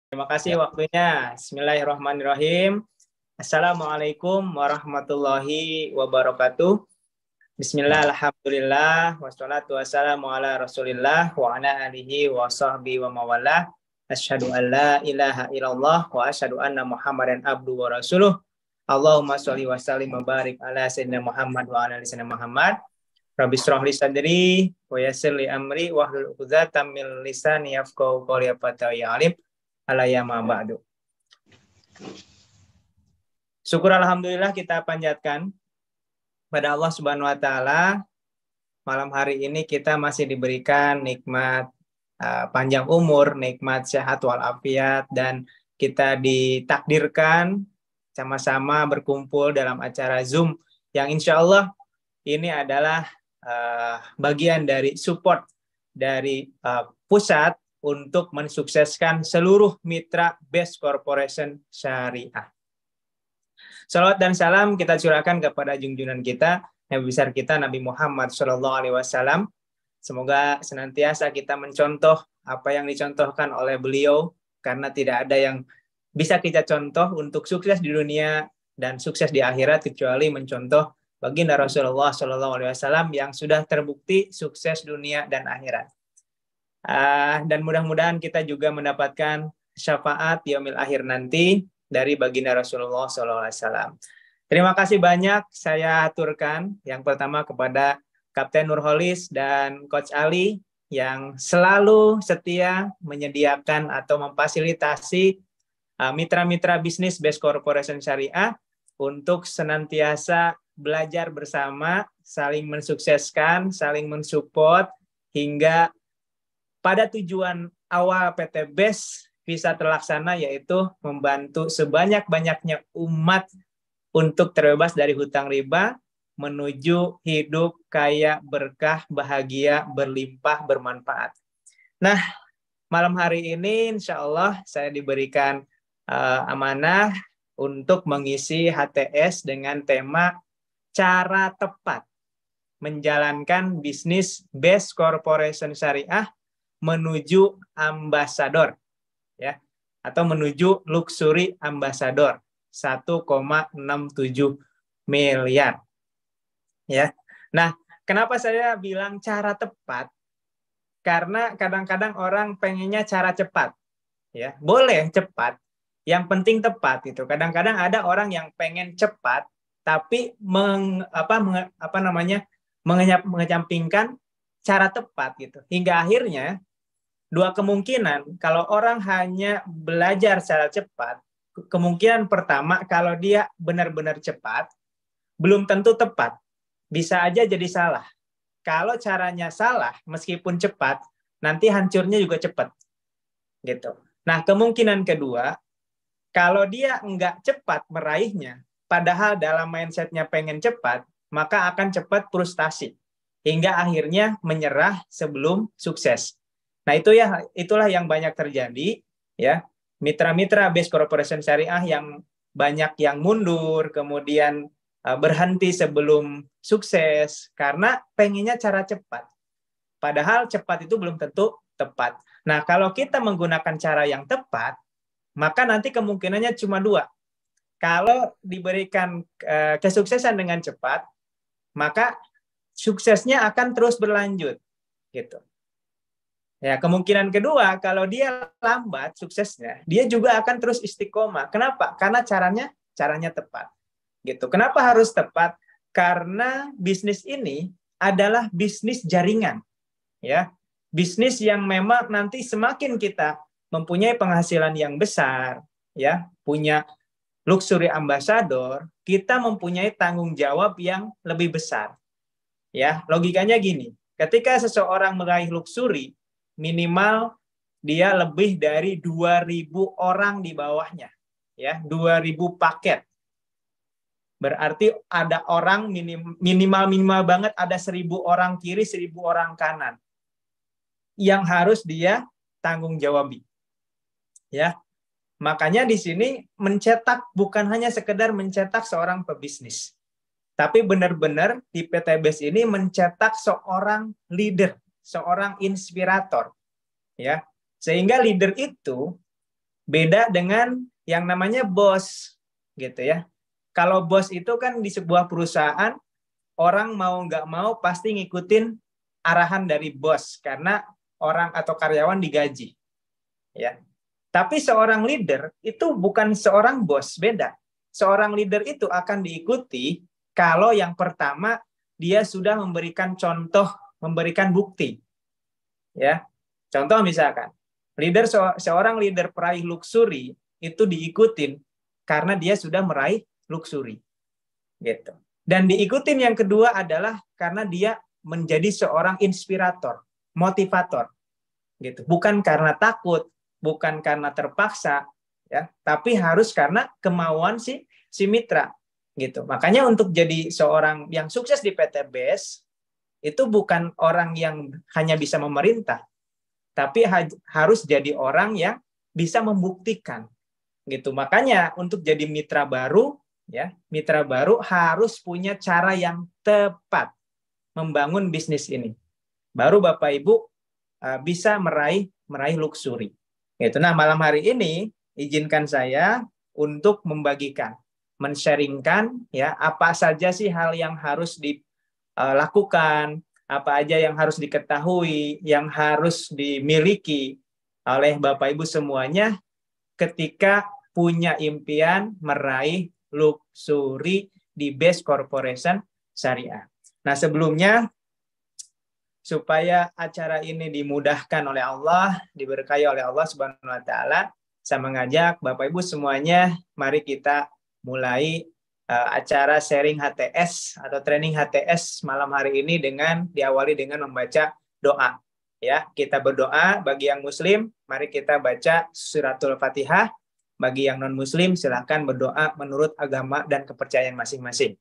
Terima kasih Ya. waktunya. Bismillahirrahmanirrahim. Assalamualaikum warahmatullahi wabarakatuh. Bismillah, Wah, alhamdulillah, wassalatu wassalamu ala rasulillah, wa ala alihi wa sahbihi wa mawalah. Asyhadu an la ilaha illallah wa asyhadu anna muhammadan abdu wa rasuluh. Allahumma sholli wa sallim wa barik ala sayyidina Muhammad wa ala ali sayyidina Muhammad. Rabbi shrah li sadri wa yassir li amri wahlul 'uqdatam min lisani yafqahu qawli ya alim. Alayama ba'du. Syukur alhamdulillah kita panjatkan pada Allah Subhanahu wa taala. Malam hari ini kita masih diberikan nikmat panjang umur, nikmat sehat walafiat, dan kita ditakdirkan sama-sama berkumpul dalam acara Zoom yang insya Allah ini adalah bagian dari support dari pusat untuk mensukseskan seluruh mitra Best Corporation Syariah. Salawat dan salam kita curahkan kepada junjungan kita, Nabi besar kita, Nabi Muhammad SAW. Semoga senantiasa kita mencontoh apa yang dicontohkan oleh beliau, karena tidak ada yang bisa kita contoh untuk sukses di dunia dan sukses di akhirat kecuali mencontoh baginda Rasulullah SAW yang sudah terbukti sukses dunia dan akhirat. Dan mudah-mudahan kita juga mendapatkan syafaat yaumil akhir nanti dari baginda Rasulullah SAW. Terima kasih banyak saya aturkan yang pertama kepada Kapten Nurholis dan Coach Ali yang selalu setia menyediakan atau memfasilitasi mitra-mitra bisnis Best Corporation Syariah untuk senantiasa belajar bersama, saling mensukseskan, saling mensupport, hingga pada tujuan awal PT Best bisa terlaksana, yaitu membantu sebanyak-banyaknya umat untuk terbebas dari hutang riba, menuju hidup kaya, berkah, bahagia, berlimpah, bermanfaat. Nah, malam hari ini insya Allah saya diberikan amanah untuk mengisi HTS dengan tema cara tepat menjalankan bisnis Best Corporation Syariah menuju ambasador, ya, atau menuju luxury ambassador 1,67 miliar, ya. Nah, kenapa saya bilang cara tepat? Karena kadang-kadang orang pengennya cara cepat, ya. Boleh cepat, yang penting tepat itu. Kadang-kadang ada orang yang pengen cepat tapi mengesampingkan cara tepat gitu. Hingga akhirnya dua kemungkinan, kalau orang hanya belajar secara cepat, kemungkinan pertama, kalau dia benar-benar cepat, belum tentu tepat. Bisa aja jadi salah. Kalau caranya salah, meskipun cepat, nanti hancurnya juga cepat. Gitu. Nah, kemungkinan kedua, kalau dia nggak cepat meraihnya, padahal dalam mindsetnya pengen cepat, maka akan cepat frustasi. Hingga akhirnya menyerah sebelum sukses. Nah, itulah yang banyak terjadi, ya. Mitra-mitra Best Corporation Syariah yang banyak yang mundur, kemudian berhenti sebelum sukses karena pengennya cara cepat. Padahal cepat itu belum tentu tepat. Nah, kalau kita menggunakan cara yang tepat, maka nanti kemungkinannya cuma dua. Kalau diberikan kesuksesan dengan cepat, maka suksesnya akan terus berlanjut, gitu. Ya, kemungkinan kedua, kalau dia lambat suksesnya, dia juga akan terus istiqomah. Kenapa? Karena caranya tepat. Gitu. Kenapa harus tepat? Karena bisnis ini adalah bisnis jaringan. Ya. Bisnis yang memang nanti semakin kita mempunyai penghasilan yang besar, ya, punya luxury ambassador, kita mempunyai tanggung jawab yang lebih besar. Ya, logikanya gini, ketika seseorang meraih luxury, minimal dia lebih dari 2.000 orang di bawahnya, ya, 2.000 paket. Berarti ada orang minimal banget ada 1.000 orang kiri, 1.000 orang kanan yang harus dia tanggung jawabi. Ya. Makanya di sini mencetak bukan hanya sekedar mencetak seorang pebisnis, tapi benar-benar di PT Best ini mencetak seorang leader, seorang inspirator, ya. Sehingga leader itu Beda dengan yang namanya bos, gitu ya. Kalau bos itu kan di sebuah perusahaan, orang mau nggak mau pasti ngikutin arahan dari bos karena orang atau karyawan digaji, ya. Tapi seorang leader itu bukan seorang bos, beda. Seorang leader itu akan diikuti kalau yang pertama dia sudah memberikan contoh, memberikan bukti, ya. Contoh misalkan, seorang leader peraih luxury itu diikutin karena dia sudah meraih luxury, gitu. Dan diikutin yang kedua adalah karena dia menjadi seorang inspirator, motivator, gitu. Bukan karena takut, bukan karena terpaksa, ya, tapi harus karena kemauan si mitra, gitu. Makanya untuk jadi seorang yang sukses di PT BES itu bukan orang yang hanya bisa memerintah, tapi harus jadi orang yang bisa membuktikan, gitu. Makanya untuk jadi mitra baru, ya, mitra baru harus punya cara yang tepat membangun bisnis ini. Baru Bapak Ibu bisa meraih luxury. Gitu. Nah, malam hari ini izinkan saya untuk membagikan, men-sharingkan ya apa saja sih hal yang harus dilakukan, apa aja yang harus diketahui, yang harus dimiliki oleh Bapak Ibu semuanya ketika punya impian meraih luxury di BES Corporation Syariah. Nah, sebelumnya supaya acara ini dimudahkan oleh Allah, diberkahi oleh Allah Subhanahu wa taala, saya mengajak Bapak Ibu semuanya, mari kita mulai acara sharing HTS atau training HTS malam hari ini dengan diawali dengan membaca doa. Ya, kita berdoa. Bagi yang muslim, mari kita baca suratul Fatihah. Bagi yang non muslim, silakan berdoa menurut agama dan kepercayaan masing-masing.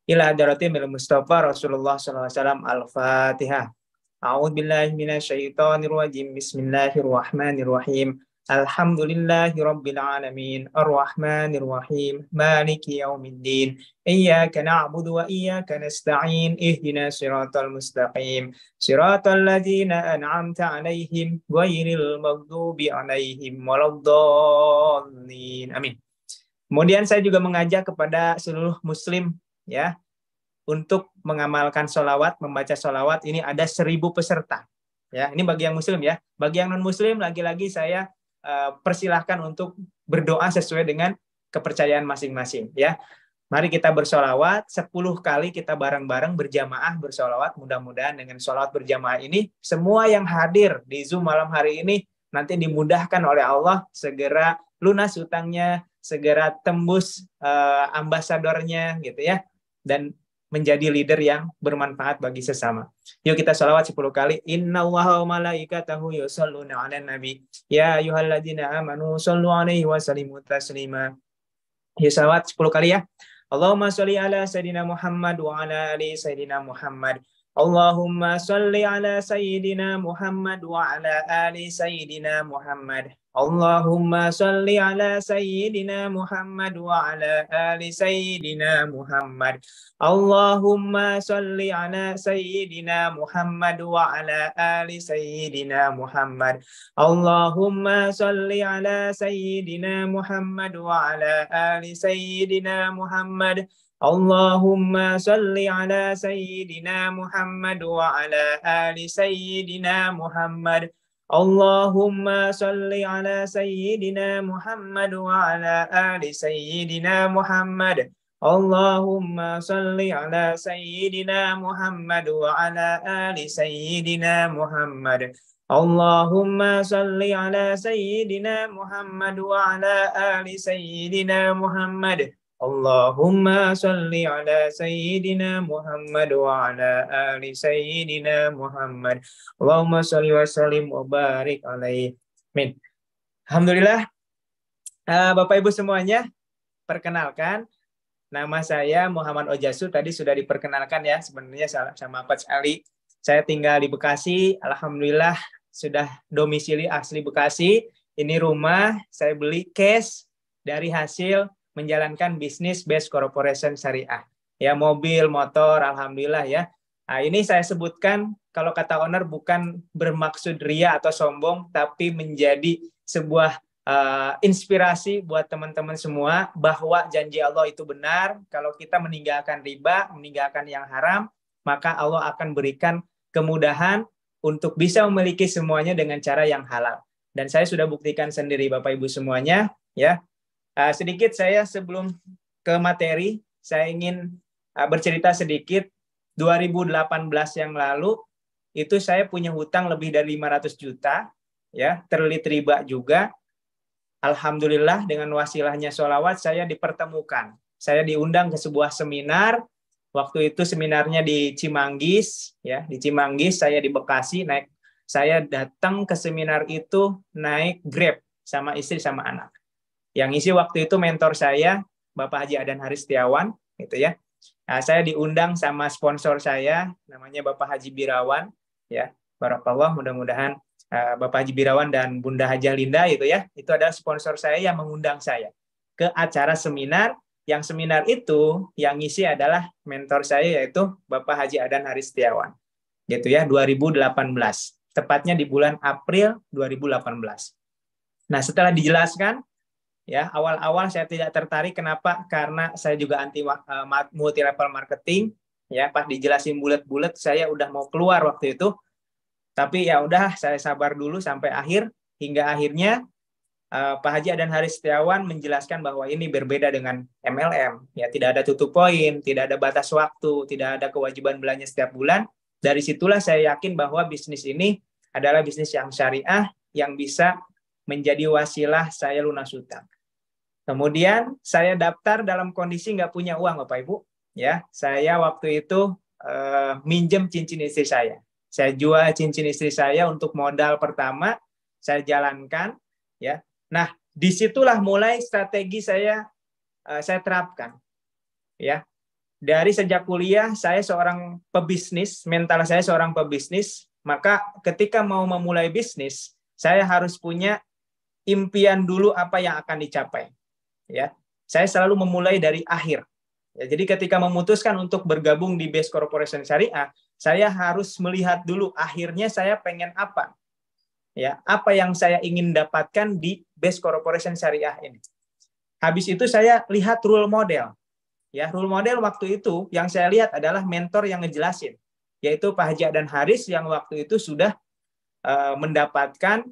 Ila hadratin bil Mustafa Rasulullah sallallahu alaihi wasallam. Al-Fatihah. A'udzu billahi minasyaitonir rajim. Bismillahirrahmanirrahim. Alhamdulillahi rabbil alamin. Arrahmanir rahim. Maliki yaumiddin. Iyyaka na'budu wa iyyaka nasta'in. Ihdinas siratal mustaqim. Siratal ladzina an'amta 'alaihim ghairil maghdubi 'alaihim waladdallin. Amin. Kemudian saya juga mengajak kepada seluruh muslim, ya, untuk mengamalkan sholawat, membaca sholawat. Ini ada 1000 peserta. Ya, ini bagi yang muslim ya. Bagi yang non muslim, lagi-lagi saya persilahkan untuk berdoa sesuai dengan kepercayaan masing-masing. Ya, mari kita bersholawat 10 kali, kita bareng-bareng berjamaah bersholawat. Mudah-mudahan dengan sholawat berjamaah ini, semua yang hadir di Zoom malam hari ini nanti dimudahkan oleh Allah, segera lunas hutangnya, segera tembus ambasadornya, gitu ya, dan menjadi leader yang bermanfaat bagi sesama. Yuk kita sholawat 10 kali. Innallaha wa malaikatahu yusholluna 'alan nabi. Ya ayyuhalladzina amanu shollu 'alaihi wa sallimu taslima. Yuk sholawat 10 kali ya. Allahumma sholli ala sayyidina Muhammad wa ala ali sayyidina Muhammad. Allahumma sholli ala sayyidina Muhammad wa ala ali sayyidina Muhammad. Allahumma sholli ala sayyidina Muhammad wa ala ali sayyidina Muhammad. Allahumma sholli ala sayyidina Muhammad wa ala ali sayyidina Muhammad. Allahumma sholli ala sayyidina Muhammad wa ala ali sayyidina Muhammad. Allahumma sholli ala sayyidina Muhammad wa ala ali sayyidina Muhammad. Allahumma sholli ala sayyidina Muhammad wa ala ali sayyidina Muhammad. Allahumma sholli ala sayyidina Muhammad wa ala ali sayyidina Muhammad. Allahumma sholli ala sayyidina Muhammad wa ala ali sayyidina Muhammad. Allahumma sholli ala sayyidina Muhammad wa ala ali sayyidina Muhammad. Allahumma sholli wa sallim wa barik alaihi. Amin. Alhamdulillah. Bapak Ibu semuanya, perkenalkan, nama saya Muhammad Ojasu. Tadi sudah diperkenalkan ya, sebenarnya sama Coach Ali. Saya tinggal di Bekasi. Alhamdulillah sudah domisili asli Bekasi. Ini rumah saya beli cash dari hasil menjalankan bisnis BES Corporation Syariah. Ya, mobil, motor, alhamdulillah ya. Nah, ini saya sebutkan kalau kata owner bukan bermaksud ria atau sombong, tapi menjadi sebuah inspirasi buat teman-teman semua bahwa janji Allah itu benar. Kalau kita meninggalkan riba, meninggalkan yang haram, maka Allah akan berikan kemudahan untuk bisa memiliki semuanya dengan cara yang halal. Dan saya sudah buktikan sendiri Bapak Ibu semuanya, ya. Sedikit saya sebelum ke materi, saya ingin bercerita sedikit. 2018 yang lalu itu saya punya hutang lebih dari 500 juta, ya, terlilit riba juga. Alhamdulillah dengan wasilahnya sholawat saya dipertemukan. Saya diundang ke sebuah seminar. Waktu itu seminarnya di Cimanggis, ya, di Cimanggis, saya di Bekasi naik. Saya datang ke seminar itu naik Grab sama istri sama anak. Yang isi waktu itu mentor saya, Bapak Haji Adan Haris Setiawan, gitu ya. Nah, saya diundang sama sponsor saya, namanya Bapak Haji Birawan, ya. Barakallah, mudah-mudahan Bapak Haji Birawan dan Bunda Hajah Linda itu ya, itu adalah sponsor saya yang mengundang saya ke acara seminar. Yang seminar itu yang ngisi adalah mentor saya yaitu Bapak Haji Adan Haris Setiawan. Gitu ya, 2018. Tepatnya di bulan April 2018. Nah, setelah dijelaskan ya, awal-awal saya tidak tertarik. Kenapa? Karena saya juga anti multi level marketing. Ya, pas dijelasin bulat-bulat saya udah mau keluar waktu itu. Tapi ya udah, saya sabar dulu sampai akhir, hingga akhirnya Pak Haji Adan Haris Setiawan menjelaskan bahwa ini berbeda dengan MLM. Ya, tidak ada tutup poin, tidak ada batas waktu, tidak ada kewajiban belanja setiap bulan. Dari situlah saya yakin bahwa bisnis ini adalah bisnis yang syariah, yang bisa menjadi wasilah saya lunas hutang. Kemudian saya daftar dalam kondisi nggak punya uang, Bapak Ibu. Ya, saya waktu itu minjem cincin istri saya. Saya jual cincin istri saya untuk modal pertama, saya jalankan, ya. Nah, disitulah mulai strategi saya terapkan, ya. Dari sejak kuliah saya seorang pebisnis, mental saya seorang pebisnis, maka ketika mau memulai bisnis, saya harus punya impian dulu apa yang akan dicapai, ya. Saya selalu memulai dari akhir. Ya, jadi ketika memutuskan untuk bergabung di Base Corporation Syariah, saya harus melihat dulu akhirnya saya pengen apa. Ya, apa yang saya ingin dapatkan di Base Corporation Syariah ini. Habis itu saya lihat role model. Ya, role model waktu itu yang saya lihat adalah mentor yang ngejelasin, yaitu Pak Haji Adan Haris yang waktu itu sudah mendapatkan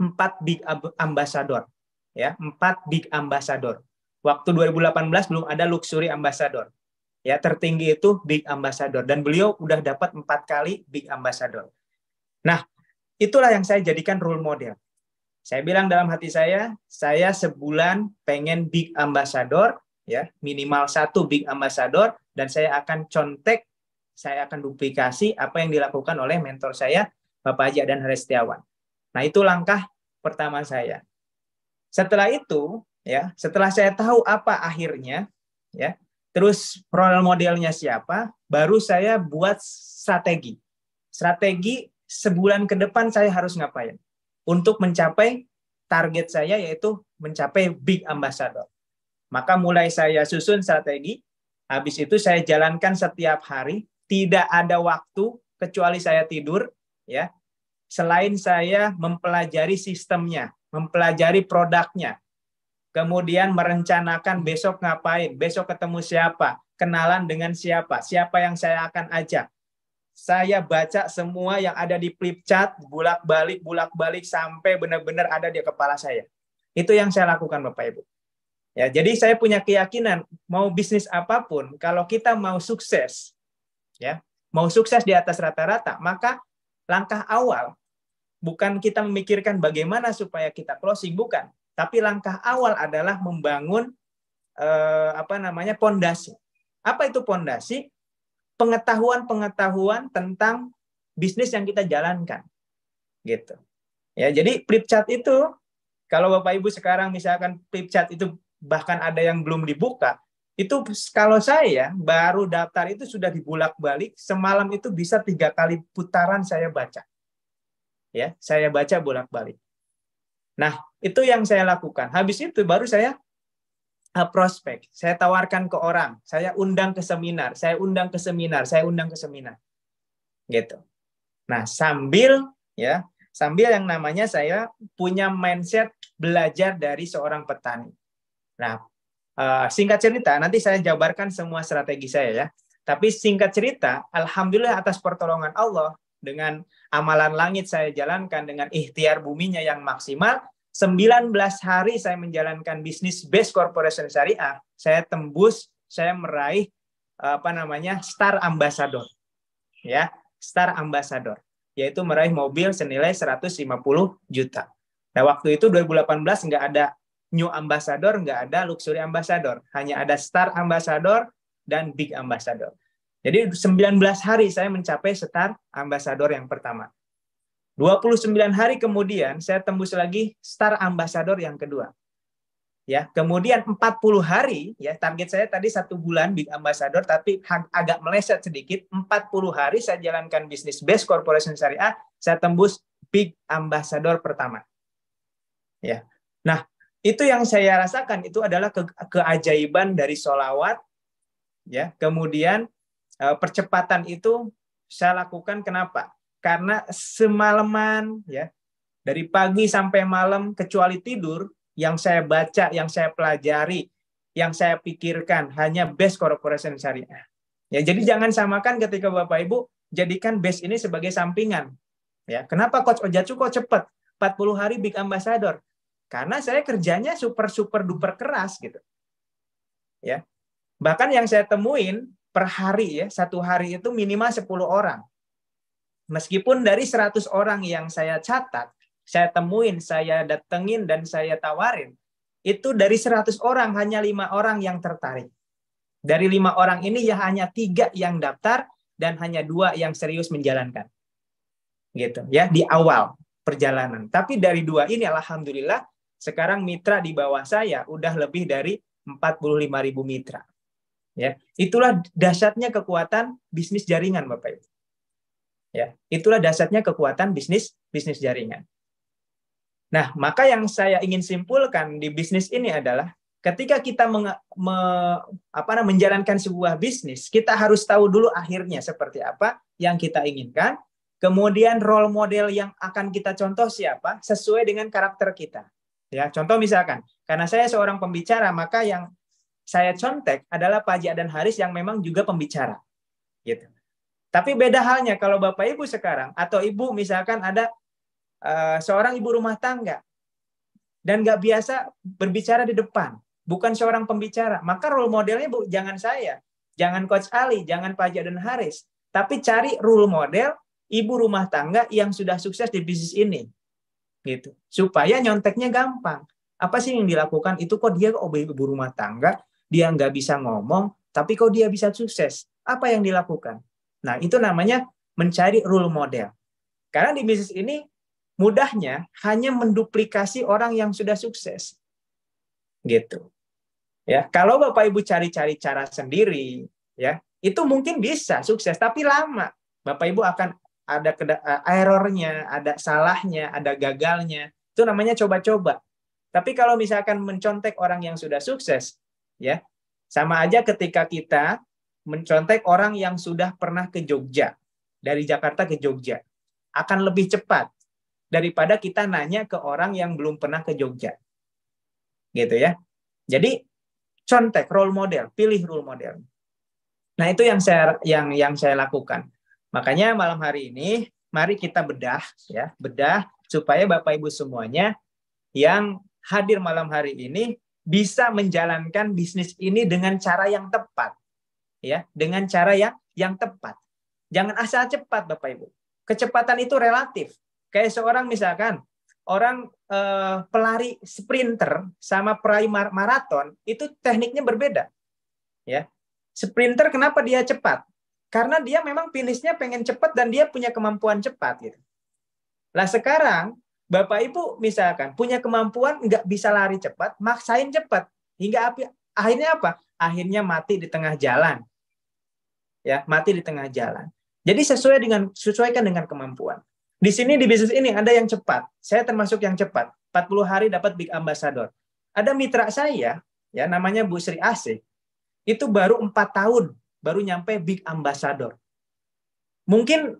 4 big ambassador. Ya, 4 big ambassador. Waktu 2018 belum ada luxury ambassador. Ya, tertinggi itu big ambassador dan beliau udah dapat 4 kali big ambassador. Nah, itulah yang saya jadikan role model. Saya bilang dalam hati saya sebulan pengen big ambassador, ya, minimal 1 big ambassador, dan saya akan contek, saya akan duplikasi apa yang dilakukan oleh mentor saya, Bapak Haji Adan Haris Setiawan. Nah, itu langkah pertama saya. Setelah itu, ya, setelah saya tahu apa akhirnya, ya, terus role modelnya siapa, baru saya buat strategi. Strategi sebulan ke depan saya harus ngapain untuk mencapai target saya, yaitu mencapai big ambassador. Maka mulai saya susun strategi, habis itu saya jalankan setiap hari, tidak ada waktu kecuali saya tidur, ya. Selain saya mempelajari sistemnya, mempelajari produknya, kemudian merencanakan besok ngapain, besok ketemu siapa, kenalan dengan siapa, siapa yang saya akan ajak. Saya baca semua yang ada di flip chart, bolak-balik sampai benar-benar ada di kepala saya. Itu yang saya lakukan, Bapak Ibu. Ya, jadi saya punya keyakinan mau bisnis apapun, kalau kita mau sukses, ya, mau sukses di atas rata-rata, maka langkah awal bukan kita memikirkan bagaimana supaya kita closing, bukan. Tapi langkah awal adalah membangun pondasi. Apa itu pondasi? Pengetahuan tentang bisnis yang kita jalankan, gitu. Ya, jadi flip chart itu, kalau Bapak Ibu sekarang misalkan flip chart itu bahkan ada yang belum dibuka, itu kalau saya baru daftar itu sudah dibulak-balik, semalam itu bisa 3 kali putaran saya baca. Ya, saya baca bolak-balik. Nah, itu yang saya lakukan. Habis itu baru saya prospek. Saya tawarkan ke orang, saya undang ke seminar, saya undang ke seminar. Gitu. Nah, sambil yang namanya saya punya mindset belajar dari seorang petani. Nah, singkat cerita, nanti saya jabarkan semua strategi saya ya. Tapi singkat cerita, alhamdulillah atas pertolongan Allah, dengan amalan langit saya jalankan, dengan ikhtiar buminya yang maksimal, 19 hari saya menjalankan bisnis Best Corporation Syariah, saya tembus, saya meraih Star Ambassador. Ya, Star Ambassador, yaitu meraih mobil senilai 150 juta. Nah, waktu itu 2018 nggak ada New Ambassador, nggak ada Luxury Ambassador. Hanya ada Star Ambassador dan Big Ambassador. Jadi 19 hari saya mencapai Star Ambassador yang pertama. 29 hari kemudian saya tembus lagi Star Ambassador yang kedua. Ya, kemudian 40 hari, ya target saya tadi 1 bulan Big Ambassador, tapi agak meleset sedikit. 40 hari saya jalankan bisnis Best Corporation Syariah, saya tembus Big Ambassador pertama. Ya, nah itu yang saya rasakan itu adalah keajaiban dari sholawat. Ya, kemudian percepatan itu saya lakukan kenapa? Karena semalaman, ya dari pagi sampai malam kecuali tidur, yang saya baca, yang saya pelajari, yang saya pikirkan hanya Best Corporation Syariah. Ya, jadi jangan samakan ketika Bapak Ibu jadikan Best ini sebagai sampingan. Ya, kenapa Coach Ojacu kok cepat? 40 hari Big Ambassador. Karena saya kerjanya super duper keras gitu. Ya. Bahkan yang saya temuin per hari ya, 1 hari itu minimal 10 orang. Meskipun dari 100 orang yang saya catat, saya temuin, saya datengin, dan saya tawarin, itu dari 100 orang, hanya 5 orang yang tertarik. Dari 5 orang ini ya hanya 3 yang daftar, dan hanya 2 yang serius menjalankan. Gitu ya, di awal perjalanan. Tapi dari 2 ini, alhamdulillah, sekarang mitra di bawah saya udah lebih dari 45.000 mitra. Ya, itulah dahsyatnya kekuatan bisnis jaringan, Bapak Ibu. Ya, itulah dahsyatnya kekuatan bisnis jaringan. Nah, maka yang saya ingin simpulkan di bisnis ini adalah ketika kita menjalankan sebuah bisnis, kita harus tahu dulu akhirnya seperti apa yang kita inginkan, kemudian role model yang akan kita contoh siapa, sesuai dengan karakter kita. Ya, contoh misalkan, karena saya seorang pembicara, maka yang saya contek adalah Pak Haji Adan Haris yang memang juga pembicara. Gitu. Tapi beda halnya kalau Bapak Ibu sekarang, atau Ibu misalkan ada seorang ibu rumah tangga dan nggak biasa berbicara di depan, bukan seorang pembicara, maka role modelnya jangan saya, jangan Coach Ali, jangan Pak Haji Adan Haris, tapi cari role model ibu rumah tangga yang sudah sukses di bisnis ini, gitu, supaya nyonteknya gampang. Apa sih yang dilakukan? Itu kok dia ibu rumah tangga, dia nggak bisa ngomong, tapi kok dia bisa sukses? Apa yang dilakukan? Nah, itu namanya mencari role model. Karena di bisnis ini mudahnya hanya menduplikasi orang yang sudah sukses. Gitu. Ya, kalau Bapak Ibu cari-cari cara sendiri, ya, itu mungkin bisa sukses tapi lama. Bapak Ibu akan ada errornya, ada salahnya, ada gagalnya. Itu namanya coba-coba. Tapi kalau misalkan mencontek orang yang sudah sukses, ya, sama aja ketika kita mencontek orang yang sudah pernah ke Jogja, dari Jakarta ke Jogja, akan lebih cepat daripada kita nanya ke orang yang belum pernah ke Jogja. Gitu ya. Jadi contek role model, pilih role model. Nah, itu yang saya lakukan. Makanya malam hari ini mari kita bedah supaya Bapak Ibu semuanya yang hadir malam hari ini bisa menjalankan bisnis ini dengan cara yang tepat. Ya, dengan cara yang tepat. Jangan asal cepat, Bapak Ibu. Kecepatan itu relatif. Kayak seorang misalkan orang pelari sprinter sama peraih maraton itu tekniknya berbeda. Ya, sprinter kenapa dia cepat? Karena dia memang finishnya pengen cepat dan dia punya kemampuan cepat. Gitu. Lah sekarang Bapak Ibu misalkan punya kemampuan nggak bisa lari cepat, maksain cepat hingga akhirnya apa? Akhirnya mati di tengah jalan. Ya, mati di tengah jalan. Jadi sesuaikan dengan kemampuan. Di sini di bisnis ini ada yang cepat. Saya termasuk yang cepat. 40 hari dapat Big Ambassador. Ada mitra saya, ya namanya Bu Sri Asih. Itu baru 4 tahun baru nyampe Big Ambassador. Mungkin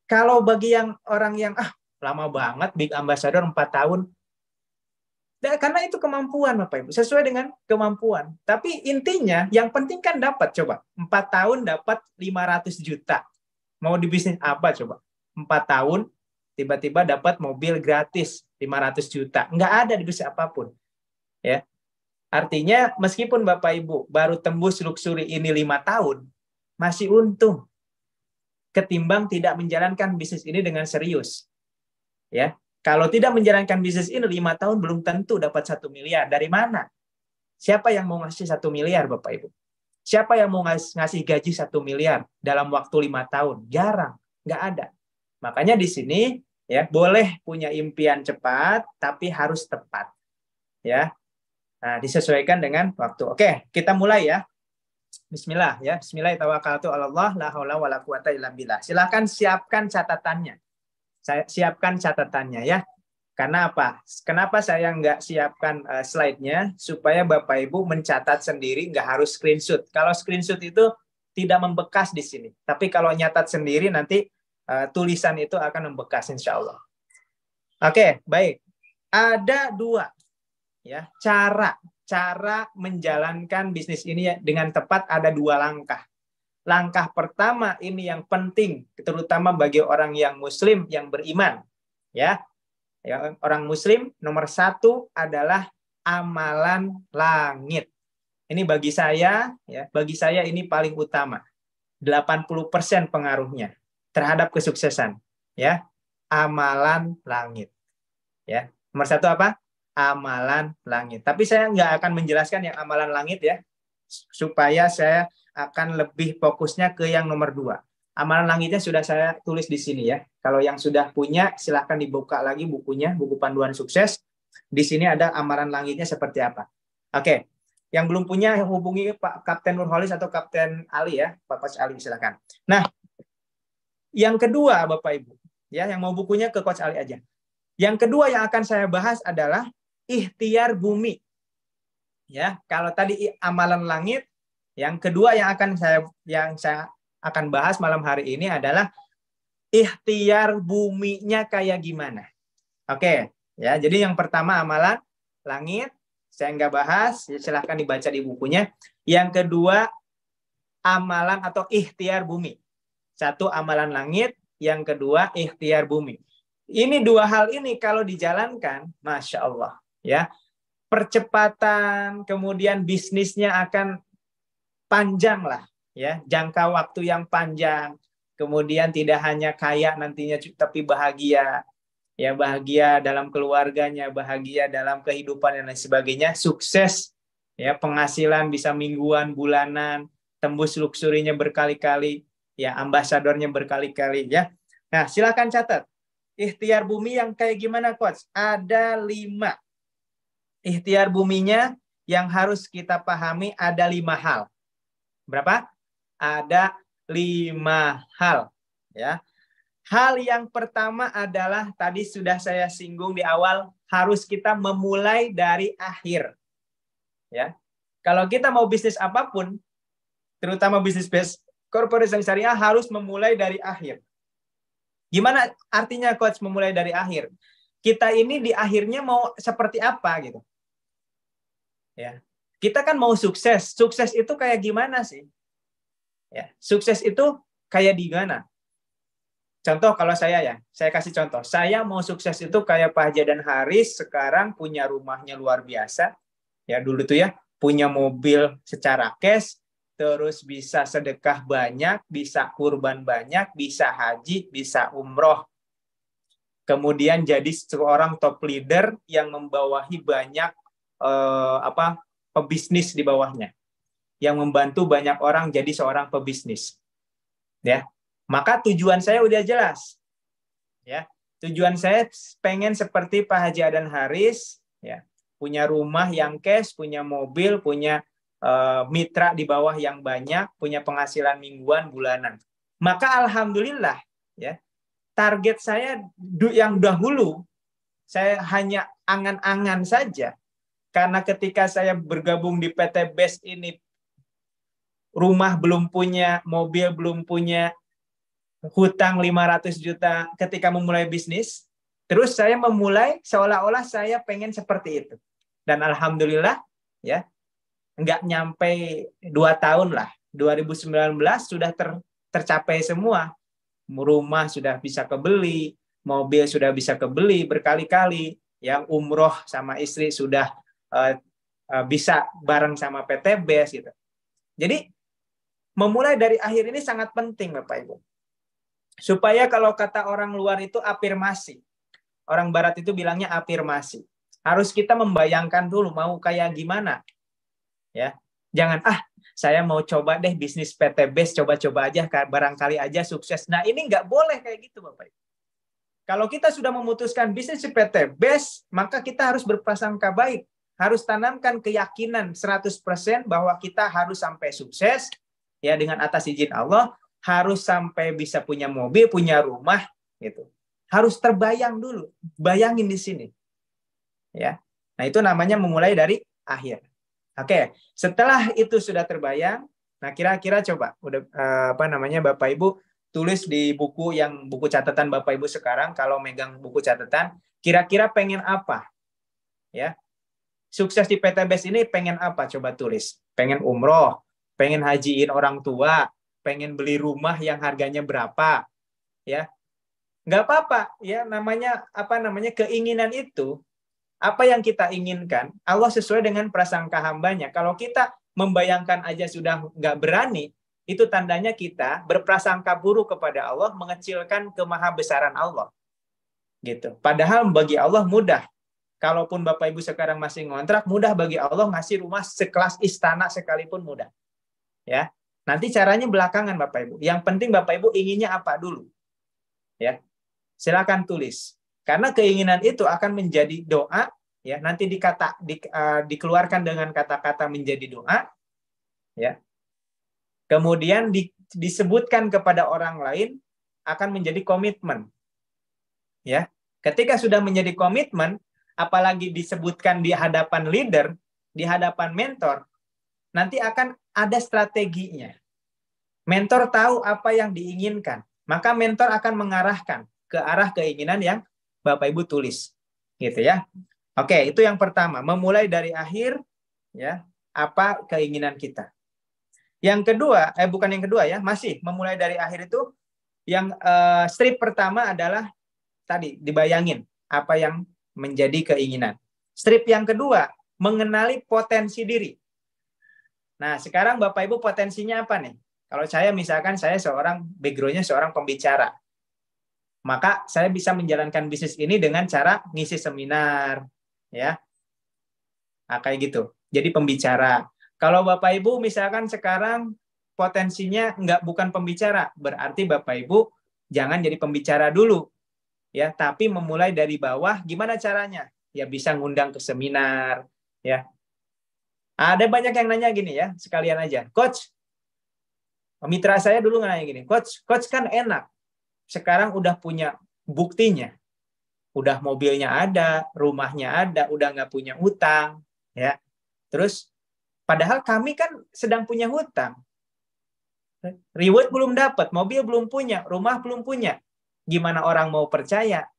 kalau bagi orang yang lama banget Big Ambassador 4 tahun. Karena itu kemampuan Bapak Ibu, sesuai dengan kemampuan. Tapi intinya yang penting kan dapat, coba 4 tahun dapat 500 juta. Mau di bisnis apa coba? 4 tahun tiba-tiba dapat mobil gratis 500 juta. Nggak ada di bisnis apapun. Ya. Artinya meskipun Bapak Ibu baru tembus luxury ini 5 tahun, masih untung ketimbang tidak menjalankan bisnis ini dengan serius. Ya. Kalau tidak menjalankan bisnis ini 5 tahun belum tentu dapat 1 miliar. Dari mana? Siapa yang mau ngasih 1 miliar Bapak Ibu? Siapa yang mau ngasih gaji 1 miliar dalam waktu 5 tahun? Jarang, nggak ada. Makanya di sini ya boleh punya impian cepat, tapi harus tepat. Ya, nah, disesuaikan dengan waktu. Oke, kita mulai ya. Bismillah ya. Bismillahirrahmanirrahim. La haula wala quwata illa billah. Silakan siapkan catatannya. Saya siapkan catatannya ya. Karena apa? Kenapa saya nggak siapkan slide-nya? Supaya Bapak Ibu mencatat sendiri, nggak harus screenshot. Kalau screenshot itu tidak membekas di sini. Tapi kalau nyatat sendiri nanti tulisan itu akan membekas insya Allah. Oke, baik. Ada 2 ya cara menjalankan bisnis ini dengan tepat, ada 2 langkah. Langkah pertama ini yang penting, terutama bagi orang yang muslim, yang beriman. Ya, orang muslim nomor 1 adalah amalan langit. Ini bagi saya, ya, bagi saya ini paling utama. 80% pengaruhnya terhadap kesuksesan. Ya, amalan langit. Ya, nomor 1 apa? Amalan langit. Tapi saya nggak akan menjelaskan yang amalan langit ya, supaya saya akan lebih fokusnya ke yang nomor 2. Amalan langitnya sudah saya tulis di sini ya. Kalau yang sudah punya, silahkan dibuka lagi bukunya, buku panduan sukses. Di sini ada amalan langitnya seperti apa. Oke, yang belum punya hubungi Pak Kapten Nurholis atau Kapten Ali ya, Pak Coach Ali silakan. Nah, yang kedua Bapak Ibu, ya yang mau bukunya ke Coach Ali aja. Yang kedua yang akan saya bahas adalah ikhtiar bumi. Ya, kalau tadi amalan langit, yang kedua yang saya akan bahas malam hari ini adalah ikhtiar buminya kayak gimana. Oke, ya. Jadi yang pertama amalan langit, saya nggak bahas, ya silahkan dibaca di bukunya. Yang kedua amalan atau ikhtiar bumi. 1 amalan langit, yang kedua ikhtiar bumi. Ini 2 hal ini kalau dijalankan, Masya Allah, ya. Percepatan, kemudian bisnisnya akan panjang lah, ya, jangka waktu yang panjang, kemudian tidak hanya kaya nantinya, tapi bahagia, ya, bahagia dalam keluarganya, bahagia dalam kehidupan dan lain sebagainya, sukses, ya, penghasilan bisa mingguan, bulanan, tembus luxurinya berkali-kali, ya, ambasadornya berkali-kali, ya. Nah, silakan catat. Ikhtiar bumi yang kayak gimana, Coach? Ada 5. Ikhtiar buminya yang harus kita pahami ada 5 hal. Berapa? Ada 5 hal. Ya. Hal yang pertama adalah tadi sudah saya singgung di awal, harus kita memulai dari akhir. Ya. Kalau kita mau bisnis apapun, terutama bisnis corporate syariah, harus memulai dari akhir. Gimana artinya Coach memulai dari akhir? Kita ini di akhirnya mau seperti apa gitu. Ya. Kita kan mau sukses. Sukses itu kayak gimana sih? Ya, sukses itu kayak di mana? Contoh kalau saya kasih contoh. Saya mau sukses itu kayak Pak Haji dan Haris sekarang punya rumahnya luar biasa. Ya, dulu tuh ya, punya mobil secara cash, terus bisa sedekah banyak, bisa kurban banyak, bisa haji, bisa umroh. Kemudian jadi seorang top leader yang membawahi banyak pebisnis di bawahnya, yang membantu banyak orang jadi seorang pebisnis. Ya, maka tujuan saya udah jelas. Ya, tujuan saya pengen seperti Pak Haji Adan Haris, ya, punya rumah yang cash, punya mobil, punya mitra di bawah yang banyak, punya penghasilan mingguan, bulanan. Maka alhamdulillah, ya, target saya yang dahulu saya hanya angan-angan saja. Karena ketika saya bergabung di PT BES ini, rumah belum punya, mobil belum punya, hutang 500 juta ketika memulai bisnis, Terus saya memulai seolah-olah saya pengen seperti itu. Dan alhamdulillah ya, nggak nyampe 2 tahun lah. 2019 sudah tercapai semua. Rumah sudah bisa kebeli, mobil sudah bisa kebeli berkali-kali, yang umroh sama istri sudah bisa bareng sama PTBS gitu. Jadi memulai dari akhir ini sangat penting Bapak Ibu. Supaya kalau kata orang luar itu afirmasi. Orang barat itu bilangnya afirmasi. Harus kita membayangkan dulu mau kayak gimana. Ya. Jangan saya mau coba deh bisnis PTBS, coba-coba aja barangkali aja sukses. Nah, ini nggak boleh kayak gitu Bapak Ibu. Kalau kita sudah memutuskan bisnis PTBS, maka kita harus berprasangka baik. Harus tanamkan keyakinan 100% bahwa kita harus sampai sukses ya dengan atas izin Allah, harus sampai bisa punya mobil, punya rumah gitu. Harus terbayang dulu, bayangin di sini. Ya. Nah, itu namanya memulai dari akhir. Oke, setelah itu sudah terbayang, nah kira-kira coba Bapak Ibu tulis di buku catatan Bapak Ibu sekarang, kalau megang buku catatan, kira-kira pengen apa? Ya. Sukses di PTBS ini pengen apa? Coba tulis. Pengen umroh, pengen hajiin orang tua, pengen beli rumah yang harganya berapa? Ya. Nggak apa-apa, ya namanya keinginan itu, apa yang kita inginkan, Allah sesuai dengan prasangka hambanya. Kalau kita membayangkan aja sudah nggak berani, itu tandanya kita berprasangka buruk kepada Allah, mengecilkan kemahabesaran Allah. Gitu. Padahal bagi Allah mudah. Kalaupun Bapak Ibu sekarang masih ngontrak, mudah bagi Allah ngasih rumah sekelas istana sekalipun mudah. Ya. Nanti caranya belakangan Bapak Ibu. Yang penting Bapak Ibu inginnya apa dulu. Ya. Silakan tulis. Karena keinginan itu akan menjadi doa, ya, nanti dikeluarkan dengan kata-kata menjadi doa, ya. Kemudian disebutkan kepada orang lain akan menjadi komitmen. Ya. Ketika sudah menjadi komitmen, apalagi disebutkan di hadapan leader, di hadapan mentor, nanti akan ada strateginya. Mentor tahu apa yang diinginkan, maka mentor akan mengarahkan ke arah keinginan yang Bapak Ibu tulis. Gitu ya. Oke, itu yang pertama, memulai dari akhir, ya, apa keinginan kita. Yang kedua, bukan yang kedua ya, masih memulai dari akhir itu, yang strip pertama adalah tadi dibayangin apa yang menjadi keinginan. Strip yang kedua, mengenali potensi diri. Nah, sekarang Bapak Ibu potensinya apa nih? Kalau saya misalkan saya background-nya seorang pembicara. Maka saya bisa menjalankan bisnis ini dengan cara ngisi seminar, ya. Nah, kayak gitu. Jadi pembicara. Kalau Bapak Ibu misalkan sekarang potensinya bukan pembicara, berarti Bapak Ibu jangan jadi pembicara dulu, ya. Tapi memulai dari bawah. Gimana caranya? Ya bisa ngundang ke seminar, ya. Ada banyak yang nanya gini ya, sekalian aja. Coach, mitra saya dulu nanya gini, Coach kan enak. Sekarang udah punya buktinya, udah mobilnya ada, rumahnya ada, udah nggak punya utang, ya. Terus, padahal kami kan sedang punya hutang, reward belum dapat, mobil belum punya, rumah belum punya, gimana orang mau percaya,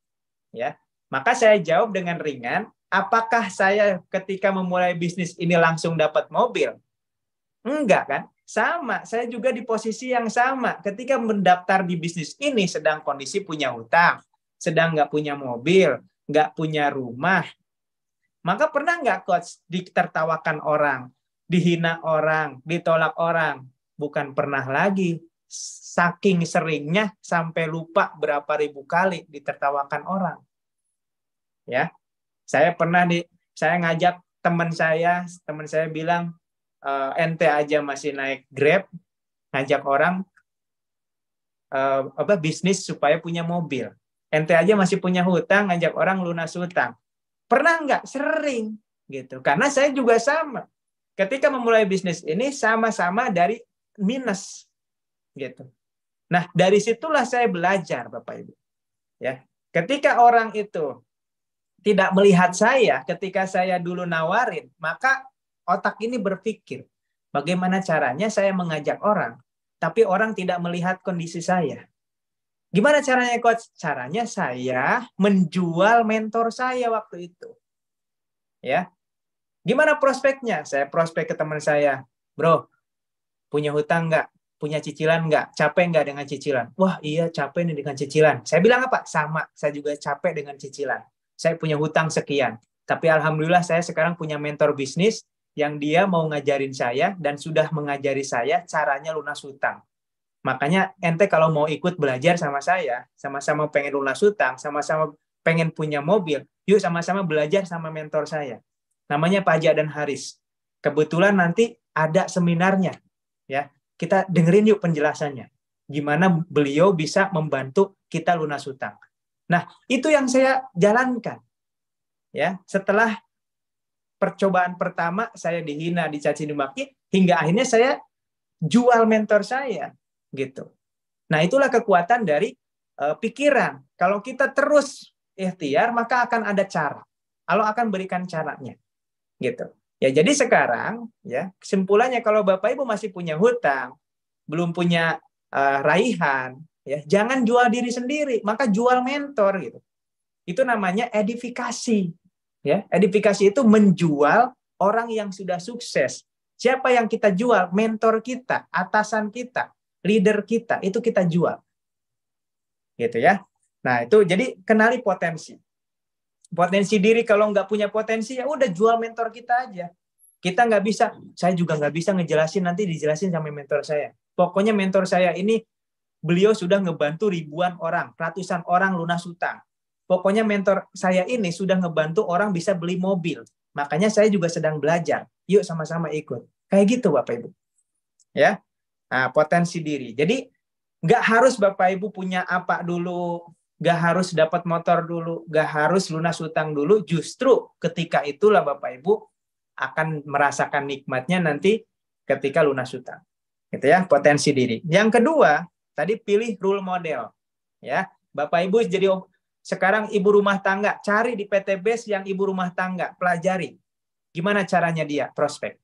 ya? Maka saya jawab dengan ringan, apakah saya ketika memulai bisnis ini langsung dapat mobil? Enggak kan? Sama, saya juga di posisi yang sama. Ketika mendaftar di bisnis ini sedang kondisi punya hutang, sedang nggak punya mobil, nggak punya rumah. Maka pernah nggak Coach ditertawakan orang, dihina orang, ditolak orang? Bukan pernah lagi. Saking seringnya sampai lupa berapa ribu kali ditertawakan orang. Ya, saya ngajak teman saya bilang, ente aja masih naik Grab, ngajak orang bisnis supaya punya mobil. Ente aja masih punya hutang, ngajak orang lunas hutang. Pernah nggak? Sering gitu. Karena saya juga sama. Ketika memulai bisnis ini sama-sama dari minus gitu. Nah, dari situlah saya belajar Bapak Ibu. Ya. Ketika orang itu tidak melihat saya ketika saya dulu nawarin, maka otak ini berpikir, bagaimana caranya saya mengajak orang, tapi orang tidak melihat kondisi saya. Gimana caranya coach? Caranya saya menjual mentor saya waktu itu. Ya. Gimana prospeknya? Saya prospek ke teman saya. Bro, punya hutang nggak? Punya cicilan nggak? Capek nggak dengan cicilan? Wah, iya capek nih dengan cicilan. Saya bilang apa? Sama, saya juga capek dengan cicilan. Saya punya hutang sekian. Tapi alhamdulillah saya sekarang punya mentor bisnis yang dia mau ngajarin saya dan sudah mengajari saya caranya lunas hutang. Makanya ente kalau mau ikut belajar sama saya, sama-sama pengen lunas hutang, sama-sama pengen punya mobil, yuk sama-sama belajar sama mentor saya. Namanya Pak Haji dan Haris. Kebetulan nanti ada seminarnya, ya. Kita dengerin yuk penjelasannya. Gimana beliau bisa membantu kita lunas hutang. Nah, itu yang saya jalankan. Ya, setelah percobaan pertama saya dihina, dicaci dimaki, hingga akhirnya saya jual mentor saya, gitu. Nah, itulah kekuatan dari pikiran. Kalau kita terus ikhtiar, maka akan ada cara. Allah akan berikan caranya, gitu. Ya, jadi sekarang ya, kesimpulannya kalau Bapak Ibu masih punya hutang, belum punya raihan, ya, jangan jual diri sendiri, maka jual mentor gitu. Itu namanya edifikasi. Ya, edifikasi itu menjual orang yang sudah sukses. Siapa yang kita jual? Mentor kita, atasan kita, leader kita, itu kita jual. Gitu ya. Nah, itu jadi kenali potensi. Potensi diri, kalau nggak punya potensi, ya udah jual mentor kita aja. Kita nggak bisa, saya juga nggak bisa ngejelasin, nanti dijelasin sama mentor saya. Pokoknya mentor saya ini, beliau sudah ngebantu ribuan orang, ratusan orang lunas hutang. Pokoknya mentor saya ini sudah ngebantu orang bisa beli mobil. Makanya saya juga sedang belajar. Yuk sama-sama ikut. Kayak gitu Bapak Ibu. Ya, nah, potensi diri. Jadi nggak harus Bapak Ibu punya apa dulu, nggak harus dapat motor dulu, nggak harus lunas hutang dulu. Justru ketika itulah Bapak Ibu akan merasakan nikmatnya nanti ketika lunas hutang. Gitu ya, potensi diri. Yang kedua, tadi pilih role model. Ya, Bapak Ibu jadi sekarang ibu rumah tangga, cari di PTBase yang ibu rumah tangga, pelajari. Gimana caranya dia prospek.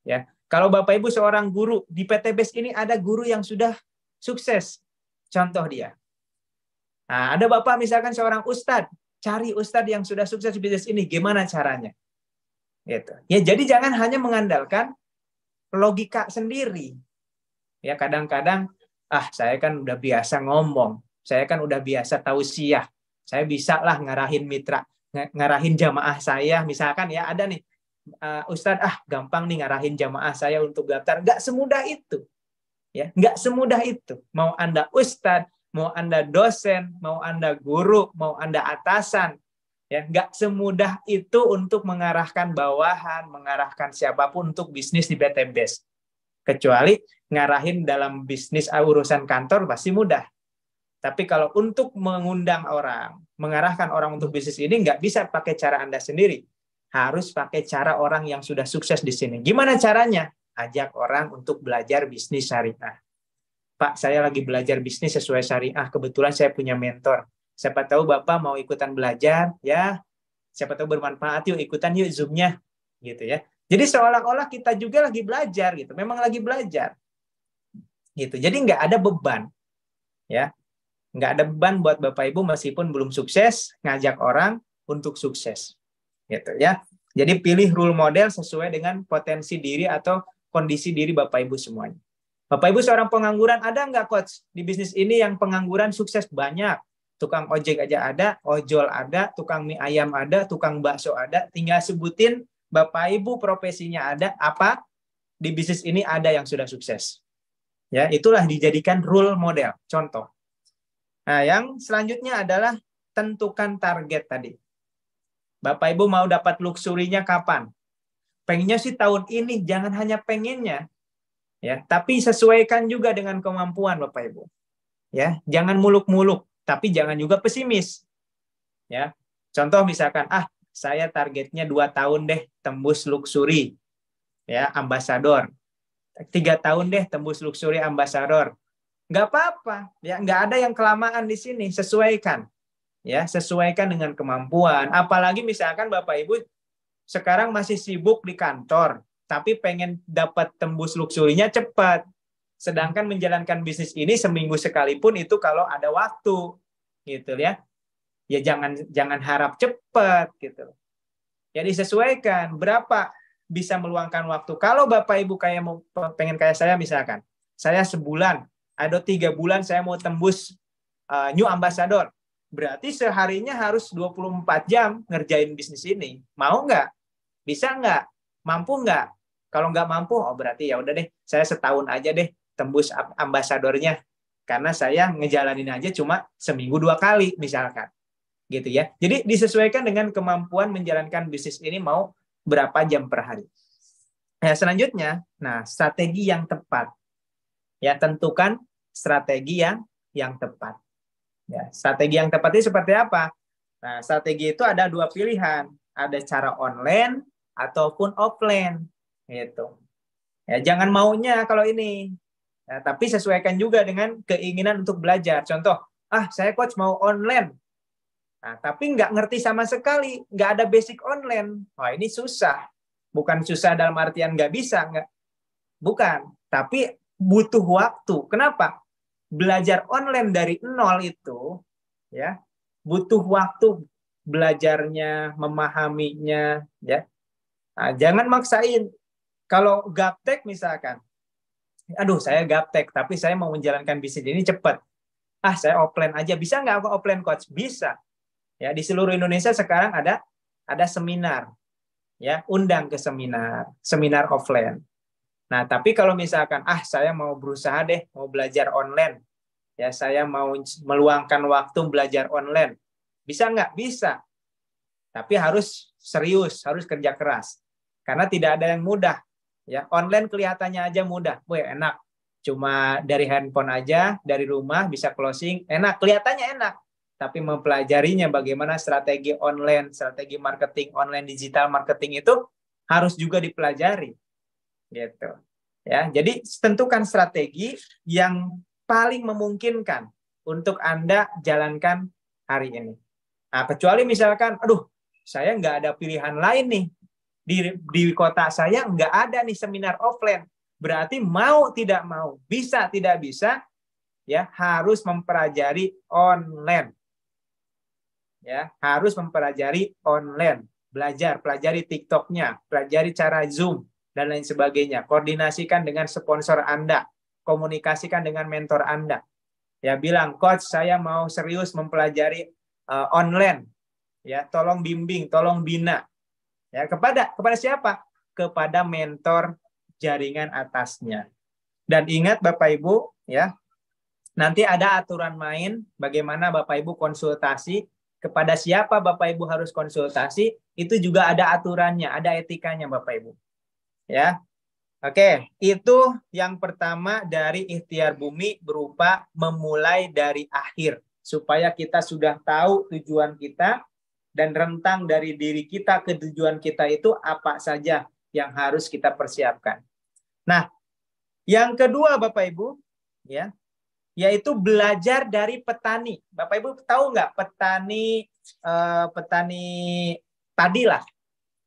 Ya, kalau Bapak Ibu seorang guru, di PTBase ini ada guru yang sudah sukses. Contoh dia. Nah, ada Bapak misalkan seorang ustadz, cari ustadz yang sudah sukses di bisnis ini, gimana caranya? Gitu. Ya, jadi jangan hanya mengandalkan logika sendiri. Ya, kadang-kadang saya kan udah biasa ngomong, saya kan udah biasa tausiah, saya bisa lah ngarahin mitra, ngarahin jamaah saya, misalkan ya ada nih, Ustadz, gampang nih ngarahin jamaah saya untuk daftar. Nggak semudah itu. Ya, nggak semudah itu. Mau Anda Ustadz, mau Anda dosen, mau Anda guru, mau Anda atasan, ya, nggak semudah itu untuk mengarahkan bawahan, mengarahkan siapapun untuk bisnis di PTBase. Kecuali ngarahin dalam bisnis urusan kantor pasti mudah. Tapi kalau untuk mengundang orang, mengarahkan orang untuk bisnis ini, nggak bisa pakai cara Anda sendiri. Harus pakai cara orang yang sudah sukses di sini. Gimana caranya? Ajak orang untuk belajar bisnis syariah. Pak, saya lagi belajar bisnis sesuai syariah. Kebetulan saya punya mentor. Siapa tahu Bapak mau ikutan belajar, ya. Siapa tahu bermanfaat, yuk ikutan yuk Zoom-nya. Gitu ya. Jadi seolah-olah kita juga lagi belajar gitu. Memang lagi belajar. Gitu. Jadi nggak ada beban. Ya. Nggak ada beban buat Bapak Ibu meskipun belum sukses, ngajak orang untuk sukses. Gitu ya. Jadi pilih role model sesuai dengan potensi diri atau kondisi diri Bapak Ibu semuanya. Bapak Ibu seorang pengangguran, ada nggak coach di bisnis ini yang pengangguran sukses banyak? Tukang ojek aja ada, ojol ada, tukang mie ayam ada, tukang bakso ada. Tinggal sebutin Bapak Ibu profesinya ada, apa di bisnis ini ada yang sudah sukses. Ya, itulah dijadikan role model, contoh. Nah, yang selanjutnya adalah tentukan target tadi. Bapak Ibu mau dapat luxury-nya kapan? Pengennya sih tahun ini, jangan hanya pengennya, ya, tapi sesuaikan juga dengan kemampuan Bapak Ibu. Ya, jangan muluk-muluk, tapi jangan juga pesimis. Ya, contoh misalkan, saya targetnya 2 tahun deh tembus luxury, ya, ambasador. 3 tahun deh tembus luxury ambasador. Nggak apa-apa, ya, nggak ada yang kelamaan di sini, sesuaikan. Ya, sesuaikan dengan kemampuan. Apalagi misalkan Bapak Ibu sekarang masih sibuk di kantor, tapi pengen dapat tembus luxury-nya cepat. Sedangkan menjalankan bisnis ini seminggu sekalipun itu kalau ada waktu, gitu ya. Ya jangan harap cepat gitu. Ya disesuaikan berapa bisa meluangkan waktu. Kalau Bapak Ibu kayak mau pengen kayak saya misalkan, saya sebulan, ada 3 bulan saya mau tembus new ambassador. Berarti seharinya harus 24 jam ngerjain bisnis ini. Mau nggak? Bisa nggak? Mampu nggak? Kalau nggak mampu, oh berarti ya udah deh, saya setahun aja deh tembus ambasadornya. Karena saya ngejalanin aja cuma seminggu 2 kali misalkan. Gitu ya. Jadi disesuaikan dengan kemampuan menjalankan bisnis ini mau berapa jam per hari. Ya, selanjutnya, nah strategi yang tepat. Ya, tentukan strategi yang tepat. Ya, strategi yang tepat itu seperti apa? Nah, strategi itu ada 2 pilihan, ada cara online ataupun offline, gitu. Ya, jangan maunya kalau ini, ya, tapi sesuaikan juga dengan keinginan untuk belajar. Contoh, saya coach mau online, nah, tapi nggak ngerti sama sekali, nggak ada basic online. Wah, ini susah. Bukan susah dalam artian nggak bisa, nggak, bukan. Tapi butuh waktu. Kenapa? Belajar online dari nol itu, ya, butuh waktu belajarnya, memahaminya, ya. Nah, jangan maksain. Kalau gaptek misalkan, aduh saya gaptek, tapi saya mau menjalankan bisnis ini cepat. Saya offline aja, bisa nggak aku offline coach? Bisa. Ya, di seluruh Indonesia sekarang ada seminar, ya, undang ke seminar offline. Nah, tapi kalau misalkan saya mau berusaha deh, mau belajar online, ya saya mau meluangkan waktu belajar online, bisa nggak? Bisa, tapi harus serius, harus kerja keras, karena tidak ada yang mudah. Ya, online kelihatannya aja mudah, weh enak, cuma dari handphone aja, dari rumah bisa closing, enak, kelihatannya enak. Tapi mempelajarinya bagaimana strategi online, strategi marketing online, digital marketing itu harus juga dipelajari, gitu. Ya, jadi tentukan strategi yang paling memungkinkan untuk Anda jalankan hari ini. Nah, kecuali misalkan, aduh, saya nggak ada pilihan lain nih. Di kota saya nggak ada nih seminar offline. Berarti mau tidak mau, bisa tidak bisa, ya harus mempelajari online. Ya, harus mempelajari online. Pelajari TikTok-nya, pelajari cara Zoom, dan lain sebagainya. Koordinasikan dengan sponsor Anda, komunikasikan dengan mentor Anda. Ya, bilang, coach, saya mau serius mempelajari online. Ya, tolong bimbing, tolong bina. Ya, kepada siapa? Kepada mentor jaringan atasnya. Dan ingat Bapak Ibu, ya, nanti ada aturan main bagaimana Bapak Ibu konsultasi, kepada siapa Bapak Ibu harus konsultasi, itu juga ada aturannya, ada etikanya Bapak Ibu. Ya. Oke, itu yang pertama dari ikhtiar bumi berupa memulai dari akhir, supaya kita sudah tahu tujuan kita dan rentang dari diri kita ke tujuan kita itu apa saja yang harus kita persiapkan. Nah, yang kedua Bapak Ibu, ya, yaitu belajar dari petani. Bapak Ibu tahu nggak petani padi lah.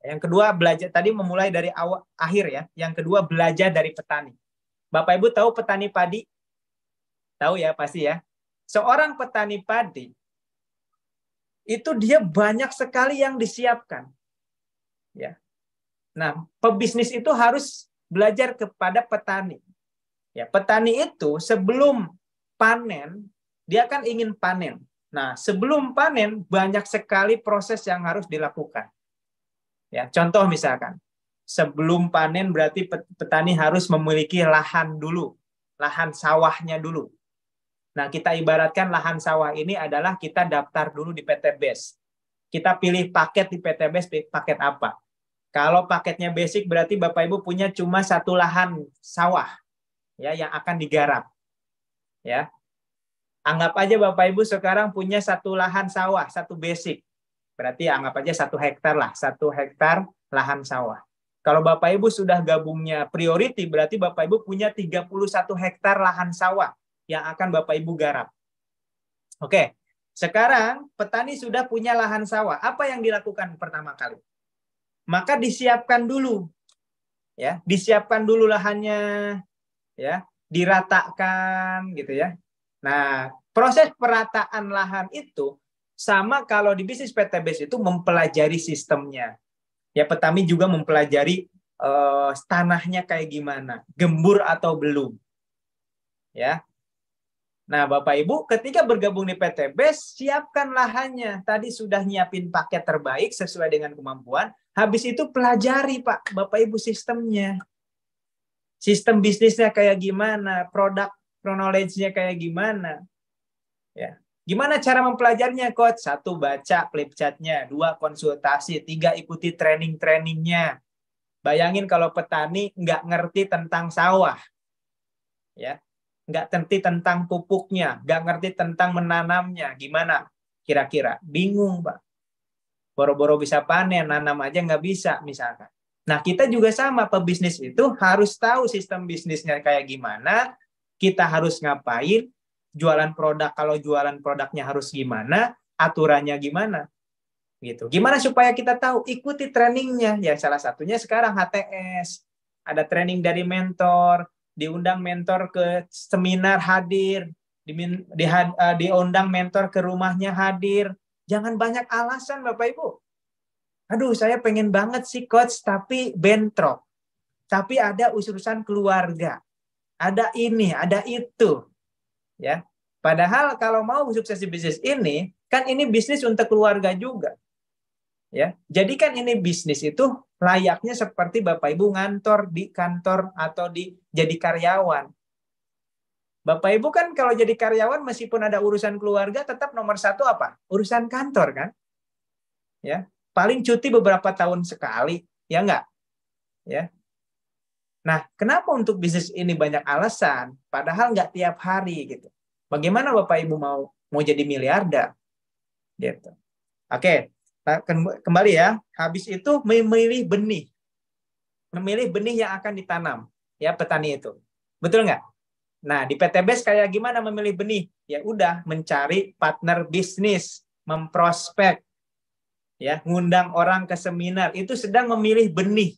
Yang kedua belajar, tadi memulai dari awal akhir ya. Yang kedua belajar dari petani. Bapak Ibu tahu petani padi? Tahu ya pasti ya. Seorang petani padi itu dia banyak sekali yang disiapkan. Ya. Nah, pebisnis itu harus belajar kepada petani. Ya, petani itu sebelum panen, dia kan ingin panen. Nah, sebelum panen banyak sekali proses yang harus dilakukan. Ya, contoh misalkan, sebelum panen berarti petani harus memiliki lahan dulu, lahan sawahnya dulu. Nah, kita ibaratkan lahan sawah ini adalah kita daftar dulu di PT BES. Kita pilih paket di PT BES, paket apa? Kalau paketnya basic berarti Bapak Ibu punya cuma satu lahan sawah, ya, yang akan digarap. Ya. Anggap aja Bapak Ibu sekarang punya satu lahan sawah, satu basic. Berarti anggap aja 1 hektar lah, 1 hektar lahan sawah. Kalau Bapak Ibu sudah gabungnya priority, berarti Bapak Ibu punya 31 hektar lahan sawah yang akan Bapak Ibu garap. Oke, sekarang petani sudah punya lahan sawah. Apa yang dilakukan pertama kali? Maka disiapkan dulu. Ya, disiapkan dulu lahannya, ya. diratakan gitu ya. Nah, proses perataan lahan itu sama kalau di bisnis PTBS itu mempelajari sistemnya. Ya, petani juga mempelajari tanahnya kayak gimana, gembur atau belum. Ya. Nah, Bapak Ibu, ketika bergabung di PTBS, siapkan lahannya. Tadi sudah nyiapin paket terbaik sesuai dengan kemampuan. Habis itu pelajari, Pak, Bapak Ibu, sistemnya. Sistem bisnisnya kayak gimana, produk knowledge-nya kayak gimana. Ya. Gimana cara mempelajarinya, Coach? 1, baca flip chart-nya. 2, konsultasi. 3, ikuti training-trainingnya. Bayangin kalau petani nggak ngerti tentang sawah. Ya, nggak ngerti tentang pupuknya, nggak ngerti tentang menanamnya, gimana? Kira-kira bingung, Pak. Boro-boro bisa panen, nanam aja nggak bisa, misalkan. Nah, kita juga sama, pebisnis itu harus tahu sistem bisnisnya kayak gimana, kita harus ngapain, jualan produk, kalau jualan produknya harus gimana, aturannya gimana, gitu. Gimana supaya kita tahu? Ikuti trainingnya. Ya, salah satunya sekarang HTS. Ada training dari mentor, diundang mentor ke seminar hadir, diundang mentor ke rumahnya hadir. Jangan banyak alasan, Bapak Ibu. Aduh, saya pengen banget sih coach, tapi bentrok. Tapi ada urusan keluarga. Ada ini, ada itu. Ya. Padahal kalau mau sukses di bisnis ini, kan ini bisnis untuk keluarga juga. Ya, jadi kan ini bisnis itu layaknya seperti Bapak Ibu ngantor di kantor atau jadi karyawan. Bapak Ibu kan kalau jadi karyawan meskipun ada urusan keluarga tetap nomor 1 apa? Urusan kantor kan? Ya, paling cuti beberapa tahun sekali, ya enggak? Ya. Nah, kenapa untuk bisnis ini banyak alasan? Padahal nggak tiap hari gitu. Bagaimana Bapak Ibu mau jadi miliarder? Gitu. Oke. Nah, kembali ya, habis itu memilih benih yang akan ditanam, ya petani itu, betul nggak? Nah, di PTBS kayak gimana memilih benih? Ya udah, mencari partner bisnis, memprospek, ya, ngundang orang ke seminar, itu sedang memilih benih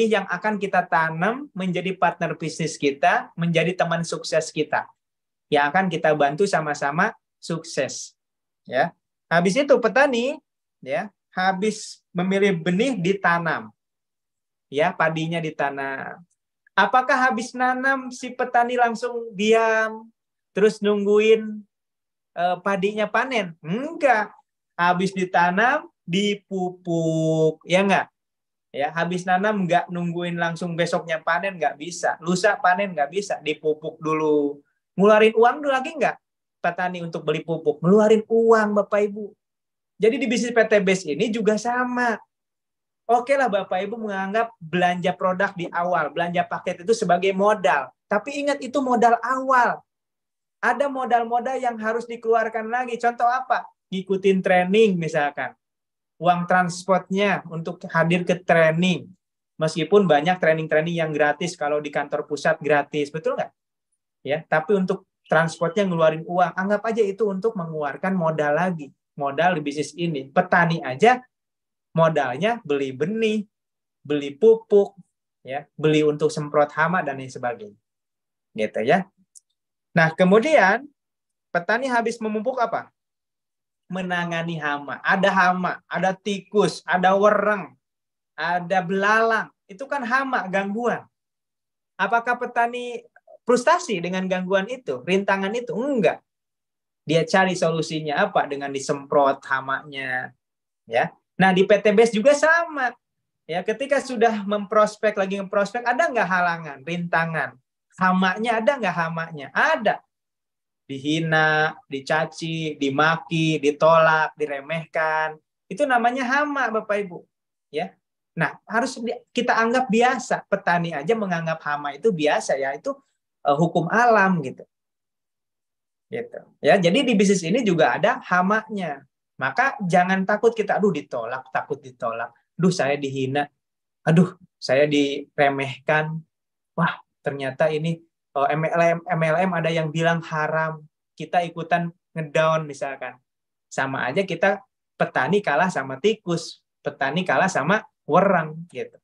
yang akan kita tanam menjadi partner bisnis kita, menjadi teman sukses kita, yang akan kita bantu sama-sama sukses, ya. Habis itu petani, ya, habis memilih benih ditanam, ya, padinya ditanam. Apakah habis nanam si petani langsung diam terus nungguin padinya panen? Enggak. Habis ditanam dipupuk, ya enggak? Ya, habis nanam enggak nungguin langsung besoknya panen, enggak bisa. Lusa panen enggak bisa, dipupuk dulu. Ngeluarin uang dulu lagi enggak? Petani untuk beli pupuk, ngeluarin uang Bapak Ibu. Jadi di bisnis PTBS ini juga sama. Oke lah Bapak Ibu menganggap belanja produk di awal, belanja paket itu sebagai modal. Tapi ingat itu modal awal. Ada modal-modal yang harus dikeluarkan lagi. Contoh apa? Ngikutin training misalkan. Uang transportnya untuk hadir ke training. Meskipun banyak training-training yang gratis, kalau di kantor pusat gratis. Betul nggak? Ya, tapi untuk transportnya ngeluarin uang. Anggap aja itu untuk mengeluarkan modal lagi. Modal di bisnis ini. Petani aja modalnya beli benih, beli pupuk, ya, beli untuk semprot hama dan lain sebagainya. Gitu ya. Nah, kemudian petani habis memupuk apa? Menangani hama. Ada tikus, ada wereng, ada belalang. Itu kan hama, gangguan. Apakah petani frustasi dengan gangguan itu, rintangan itu? Enggak. Dia cari solusinya apa? Dengan disemprot hamanya, ya. Nah, di PTBS juga sama. Ya, ketika sudah memprospek, ada nggak halangan, rintangan? Hamanya ada nggak hamanya? Ada. Dihina, dicaci, dimaki, ditolak, diremehkan. Itu namanya hama, Bapak Ibu. Ya. Nah, harus kita anggap biasa. Petani aja menganggap hama itu biasa, ya. Itu hukum alam gitu. Gitu. Ya, jadi di bisnis ini juga ada hamanya. Maka jangan takut kita, aduh ditolak, takut ditolak. Aduh saya dihina, aduh saya diremehkan. Wah ternyata ini MLM ada yang bilang haram. Kita ikutan ngedown misalkan. Sama aja kita petani kalah sama tikus, petani kalah sama wereng gitu.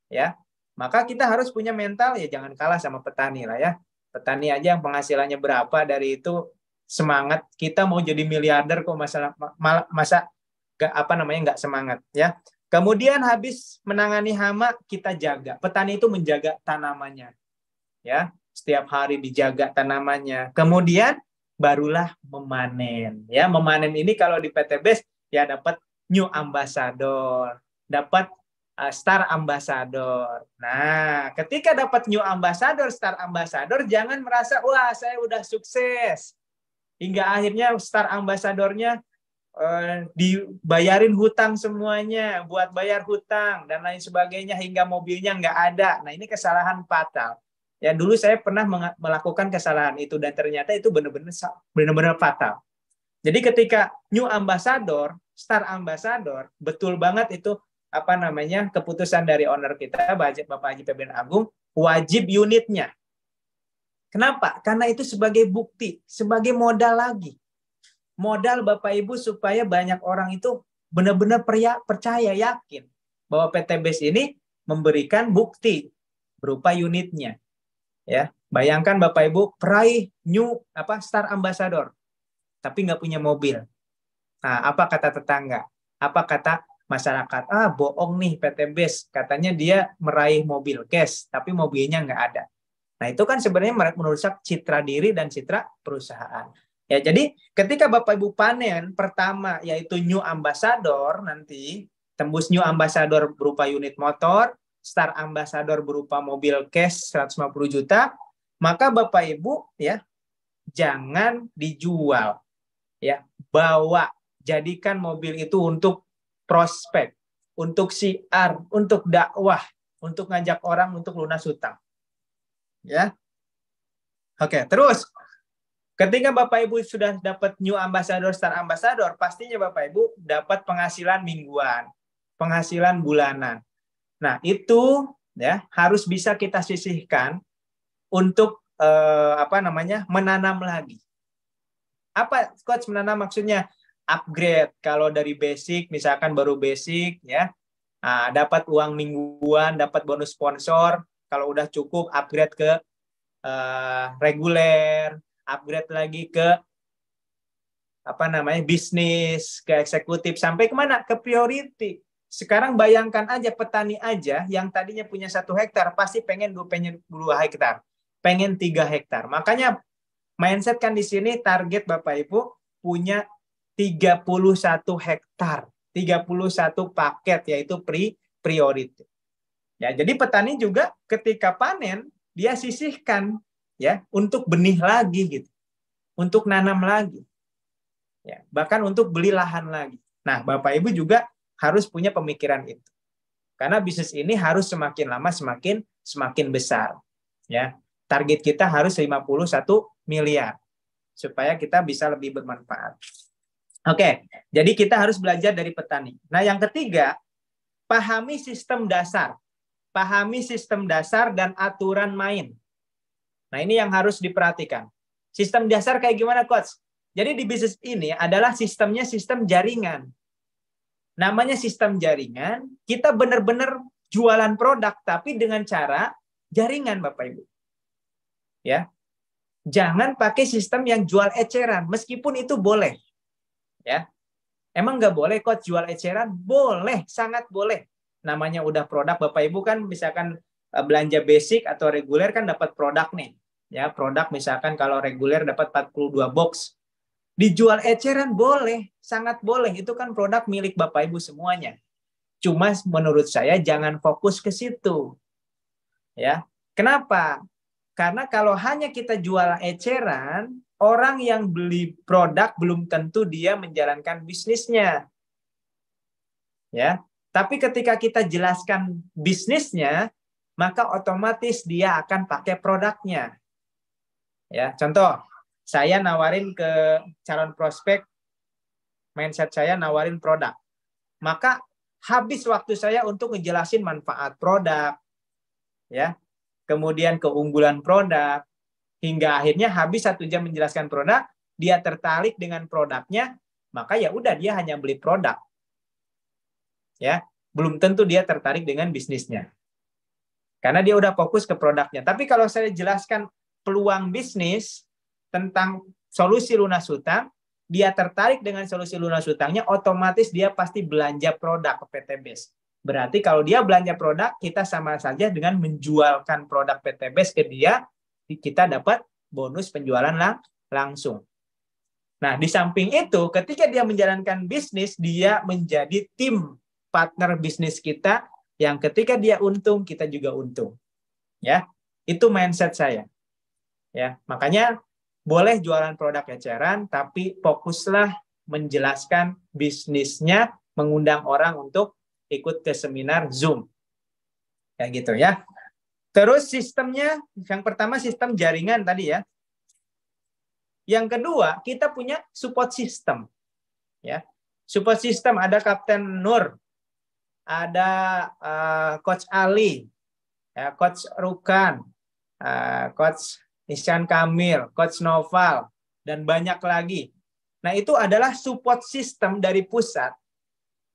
Ya. Maka kita harus punya mental ya jangan kalah sama petani lah ya. Petani aja yang penghasilannya berapa dari itu semangat kita mau jadi miliarder kok masa nggak semangat ya. Kemudian habis menangani hama kita jaga. Petani itu menjaga tanamannya ya. Setiap hari dijaga tanamannya. Kemudian barulah memanen ya. Memanen ini kalau di PTBes ya dapat new ambassador, dapat Star Ambassador. Nah, ketika dapat new ambassador, Star Ambassador, jangan merasa, wah saya udah sukses. Hingga akhirnya Star Ambassadornya dibayarin hutang semuanya, buat bayar hutang, dan lain sebagainya, hingga mobilnya nggak ada. Nah, ini kesalahan fatal. Ya, dulu saya pernah melakukan kesalahan itu, dan ternyata itu benar-benar fatal. Jadi ketika new ambassador, Star Ambassador, betul banget itu keputusan dari owner kita Bapak Haji PBN Agung, wajib unitnya. Kenapa? Karena itu sebagai bukti, sebagai modal lagi. Modal Bapak Ibu supaya banyak orang itu benar-benar percaya, yakin bahwa PTBes ini memberikan bukti berupa unitnya. Ya, bayangkan Bapak Ibu peraih new Star Ambassador, tapi nggak punya mobil. Nah, apa kata tetangga? Apa kata masyarakat? Ah, bohong nih PTBes. Katanya dia meraih mobil cash, tapi mobilnya nggak ada. Nah, itu kan sebenarnya merusak citra diri dan citra perusahaan. Ya, jadi ketika Bapak Ibu panen pertama yaitu new ambassador, nanti tembus new ambassador berupa unit motor, Star Ambassador berupa mobil cash 150 juta, maka Bapak Ibu ya jangan dijual. Ya, bawa, jadikan mobil itu untuk prospek, untuk syiar, untuk dakwah, untuk ngajak orang untuk lunas hutang. Ya. Oke, terus ketika Bapak Ibu sudah dapat new ambassador, Star Ambassador, pastinya Bapak Ibu dapat penghasilan mingguan, penghasilan bulanan. Nah, itu ya harus bisa kita sisihkan untuk menanam lagi. Apa coach menanam maksudnya? Upgrade. Kalau dari basic, misalkan baru basic ya, dapat uang mingguan, dapat bonus sponsor. Kalau udah cukup, upgrade ke reguler, upgrade lagi ke bisnis, ke eksekutif, sampai kemana? Ke priority. Sekarang bayangkan aja petani aja yang tadinya punya 1 hektar pasti pengen 2 hektar, pengen 3 hektar. Makanya mindset kan di sini target Bapak Ibu punya 31 hektar, 31 paket yaitu priority. Ya, jadi petani juga ketika panen dia sisihkan ya untuk benih lagi gitu. Untuk nanam lagi. Ya, bahkan untuk beli lahan lagi. Nah, Bapak Ibu juga harus punya pemikiran itu. Karena bisnis ini harus semakin lama semakin besar. Ya. Target kita harus 51 miliar supaya kita bisa lebih bermanfaat. Oke, jadi kita harus belajar dari petani. Nah, yang ketiga, pahami sistem dasar. Pahami sistem dasar dan aturan main. Nah, ini yang harus diperhatikan. Sistem dasar kayak gimana, Coach? Jadi di bisnis ini adalah sistemnya sistem jaringan. Namanya sistem jaringan, kita benar-benar jualan produk, tapi dengan cara jaringan, Bapak Ibu. Ya, jangan pakai sistem yang jual eceran, meskipun itu boleh. Ya, emang nggak boleh kok jual eceran? Boleh, sangat boleh. Namanya udah produk, Bapak Ibu kan misalkan belanja basic atau reguler kan dapat produk nih. Ya, produk misalkan kalau reguler dapat 42 box. Dijual eceran boleh, sangat boleh. Itu kan produk milik Bapak Ibu semuanya. Cuma menurut saya jangan fokus ke situ. Ya. Kenapa? Karena kalau hanya kita jual eceran, orang yang beli produk belum tentu dia menjalankan bisnisnya. Ya. Tapi ketika kita jelaskan bisnisnya, maka otomatis dia akan pakai produknya. Ya, contoh, saya nawarin ke calon prospek, mindset saya nawarin produk. Maka habis waktu saya untuk ngejelasin manfaat produk, ya, kemudian keunggulan produk, hingga akhirnya habis 1 jam menjelaskan produk, dia tertarik dengan produknya, maka ya udah dia hanya beli produk. Ya, belum tentu dia tertarik dengan bisnisnya. Karena dia udah fokus ke produknya. Tapi kalau saya jelaskan peluang bisnis tentang solusi lunas hutang, dia tertarik dengan solusi lunas hutangnya, otomatis dia pasti belanja produk ke PT BES. Berarti kalau dia belanja produk, kita sama saja dengan menjualkan produk PT BES ke dia, kita dapat bonus penjualan langsung. Nah, di samping itu, ketika dia menjalankan bisnis, dia menjadi tim partner bisnis kita, yang ketika dia untung, kita juga untung. Ya, itu mindset saya. Ya, makanya boleh jualan produk eceran, tapi fokuslah menjelaskan bisnisnya, mengundang orang untuk ikut ke seminar Zoom. Kayak gitu ya. Terus sistemnya, yang pertama sistem jaringan tadi ya. Yang kedua, kita punya support system. Ya, support system ada Kapten Nur, ada Coach Ali, ya, Coach Rukan, Coach Isyan Kamil, Coach Noval, dan banyak lagi. Nah, itu adalah support system dari pusat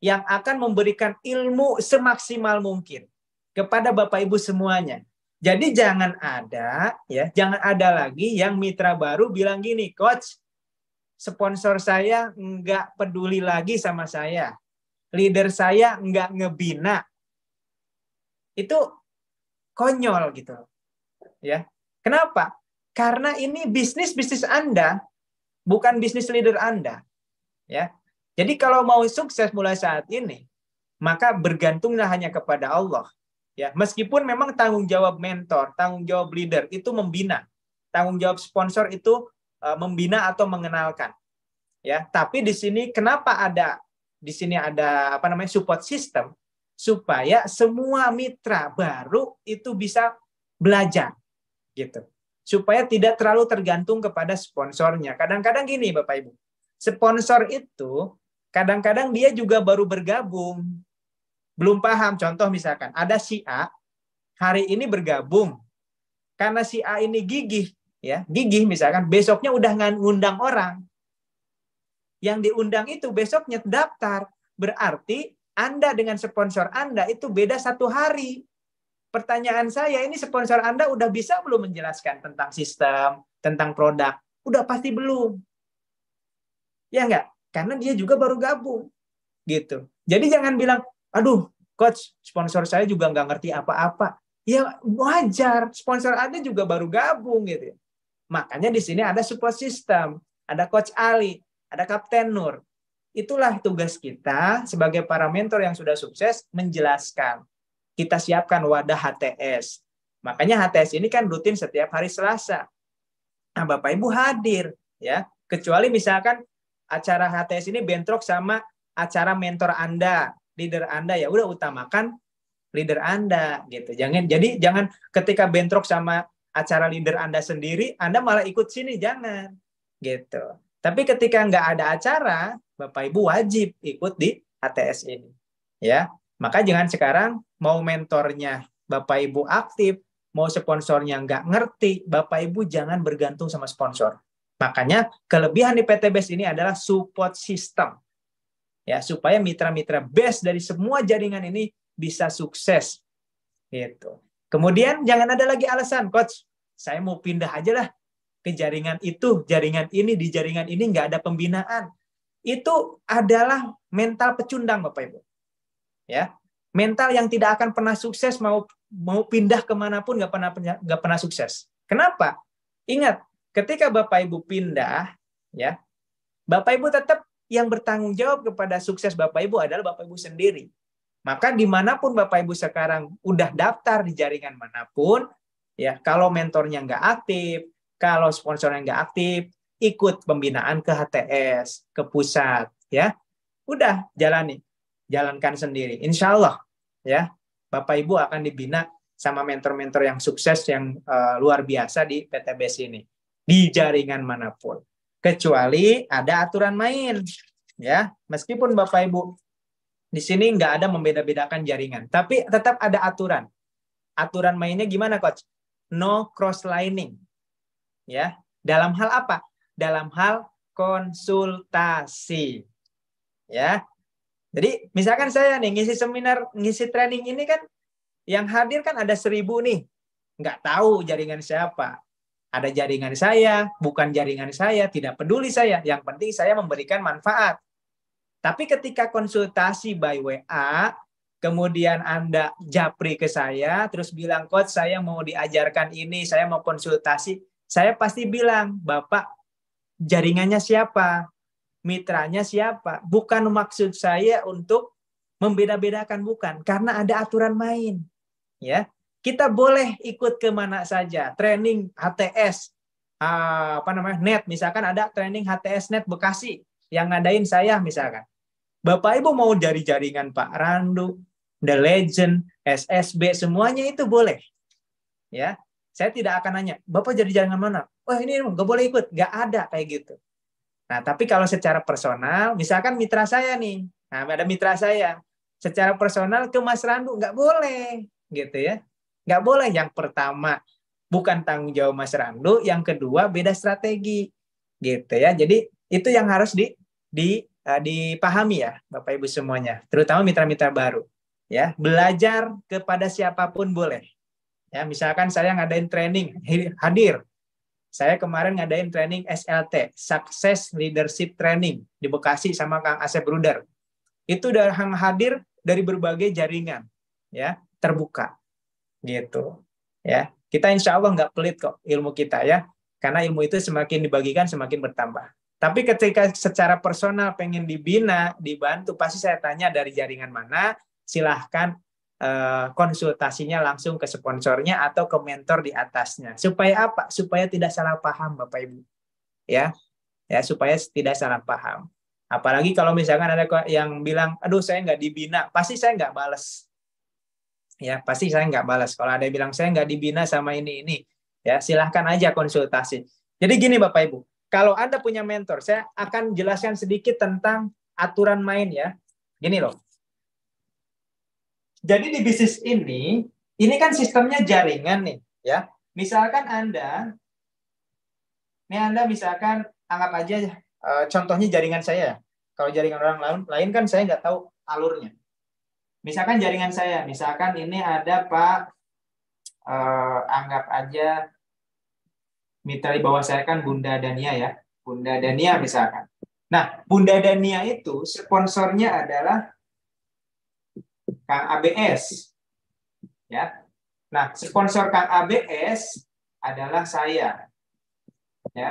yang akan memberikan ilmu semaksimal mungkin kepada Bapak Ibu semuanya. Jadi jangan ada lagi yang mitra baru bilang gini, Coach, sponsor saya nggak peduli lagi sama saya. Leader saya nggak ngebina. Itu konyol gitu. Ya. Kenapa? Karena ini bisnis Anda, bukan bisnis leader Anda. Ya. Jadi kalau mau sukses mulai saat ini, maka bergantunglah hanya kepada Allah. Ya, meskipun memang tanggung jawab mentor, tanggung jawab leader itu membina. Tanggung jawab sponsor itu membina atau mengenalkan. Ya, tapi di sini kenapa ada support system, supaya semua mitra baru itu bisa belajar gitu, supaya tidak terlalu tergantung kepada sponsornya. Kadang-kadang gini Bapak Ibu, sponsor itu kadang-kadang dia juga baru bergabung, belum paham. Contoh misalkan ada si A hari ini bergabung, karena si A ini gigih misalkan, besoknya udah ngundang orang. Yang diundang itu besoknya daftar. Berarti Anda dengan sponsor Anda itu beda 1 hari. Pertanyaan saya, ini sponsor Anda udah bisa belum menjelaskan tentang sistem, tentang produk? Udah pasti belum. Ya enggak? Karena dia juga baru gabung. Gitu. Jadi jangan bilang, aduh, Coach, sponsor saya juga nggak ngerti apa-apa. Ya wajar, sponsor Anda juga baru gabung gitu. Makanya di sini ada support system, ada Coach Ali, ada Kapten Nur. Itulah tugas kita sebagai para mentor yang sudah sukses, menjelaskan. Kita siapkan wadah HTS. Makanya HTS ini kan rutin setiap hari Selasa. Nah, Bapak Ibu hadir, ya. Kecuali misalkan acara HTS ini bentrok sama acara mentor Anda, leader Anda, ya udah utamakan leader Anda gitu. Jangan ketika bentrok sama acara leader Anda sendiri, Anda malah ikut sini, jangan. Gitu. Tapi ketika nggak ada acara, Bapak Ibu wajib ikut di HTS ini. Ya. Maka jangan sekarang mau mentornya Bapak Ibu aktif, mau sponsornya nggak ngerti, Bapak Ibu jangan bergantung sama sponsor. Makanya kelebihan di PT BES ini adalah support system. Ya, supaya mitra-mitra BES dari semua jaringan ini bisa sukses. Gitu. Kemudian jangan ada lagi alasan, Coach, saya mau pindah aja lah ke jaringan itu, jaringan ini, di jaringan ini nggak ada pembinaan. Itu adalah mental pecundang, Bapak Ibu. Ya, mental yang tidak akan pernah sukses, mau pindah kemanapun nggak pernah sukses. Kenapa? Ingat, ketika Bapak Ibu pindah, ya, Bapak Ibu tetap yang bertanggung jawab kepada sukses Bapak Ibu adalah Bapak Ibu sendiri. Maka dimanapun Bapak Ibu sekarang udah daftar di jaringan manapun, ya, kalau mentornya nggak aktif, kalau sponsornya nggak aktif, ikut pembinaan ke HTS, ke pusat, ya, udah jalankan sendiri. Insya Allah, ya, Bapak Ibu akan dibina sama mentor-mentor yang sukses, yang luar biasa di PT BES ini, di jaringan manapun. Kecuali ada aturan main, ya. Meskipun Bapak Ibu di sini nggak ada membeda-bedakan jaringan, tapi tetap ada aturan. Aturan mainnya gimana, Coach? No cross-lining. Ya. Dalam hal apa? Dalam hal konsultasi. Ya. Jadi misalkan saya nih ngisi seminar, ngisi training ini kan, Yang hadir kan ada 1000 nih. Nggak tahu jaringan siapa. Ada jaringan saya, bukan jaringan saya, tidak peduli saya. Yang penting saya memberikan manfaat. Tapi ketika konsultasi by WA, kemudian Anda japri ke saya, terus bilang, Coach, saya mau diajarkan ini, saya mau konsultasi. Saya pasti bilang, Bapak, jaringannya siapa? Mitranya siapa? Bukan maksud saya untuk membeda-bedakan, bukan. Karena ada aturan main. Ya, kita boleh ikut kemana saja. Training HTS, net, misalkan ada training HTS Net Bekasi yang ngadain saya misalkan. Bapak Ibu mau dari jaringan Pak Randu, The Legend, SSB, semuanya itu boleh. Ya, saya tidak akan nanya, Bapak jadi jaringan mana? Oh ini nggak boleh ikut, nggak ada kayak gitu. Nah, tapi kalau secara personal, misalkan mitra saya nih, nah ada mitra saya, secara personal ke Mas Randu nggak boleh, gitu ya. Nggak boleh. Yang pertama, bukan tanggung jawab Mas Randu. Yang kedua, beda strategi. Gitu ya. Jadi, itu yang harus dipahami ya, Bapak Ibu semuanya. Terutama mitra-mitra baru. Ya, belajar kepada siapapun boleh. Ya, misalkan saya ngadain training, hadir. Saya kemarin ngadain training SLT, Success Leadership Training, di Bekasi sama Kang Asep Bruder. Itu udah hadir dari berbagai jaringan. Ya, terbuka. Gitu ya, kita insya Allah nggak pelit kok ilmu kita ya, karena ilmu itu semakin dibagikan semakin bertambah. Tapi ketika secara personal pengen dibina, dibantu, pasti saya tanya dari jaringan mana, silahkan konsultasinya langsung ke sponsornya atau ke mentor di atasnya. Supaya apa? Supaya tidak salah paham Bapak Ibu ya, supaya tidak salah paham. Apalagi kalau misalkan ada yang bilang, aduh saya nggak dibina, pasti saya nggak balas. Ya, pasti saya nggak balas. Kalau ada yang bilang saya nggak dibina sama ini, ya silahkan aja konsultasi. Jadi gini Bapak Ibu, kalau Anda punya mentor, saya akan jelaskan sedikit tentang aturan main ya. Gini loh. Jadi di bisnis ini kan sistemnya jaringan nih, ya. Misalkan Anda misalkan anggap aja contohnya jaringan saya. Kalau jaringan orang lain kan saya nggak tahu alurnya. Misalkan jaringan saya, misalkan ini ada Pak, anggap aja mitra di bawah saya kan Bunda Dania ya, Bunda Dania misalkan. Nah, Bunda Dania itu sponsornya adalah Kang ABS, ya. Nah, sponsor Kang ABS adalah saya, ya.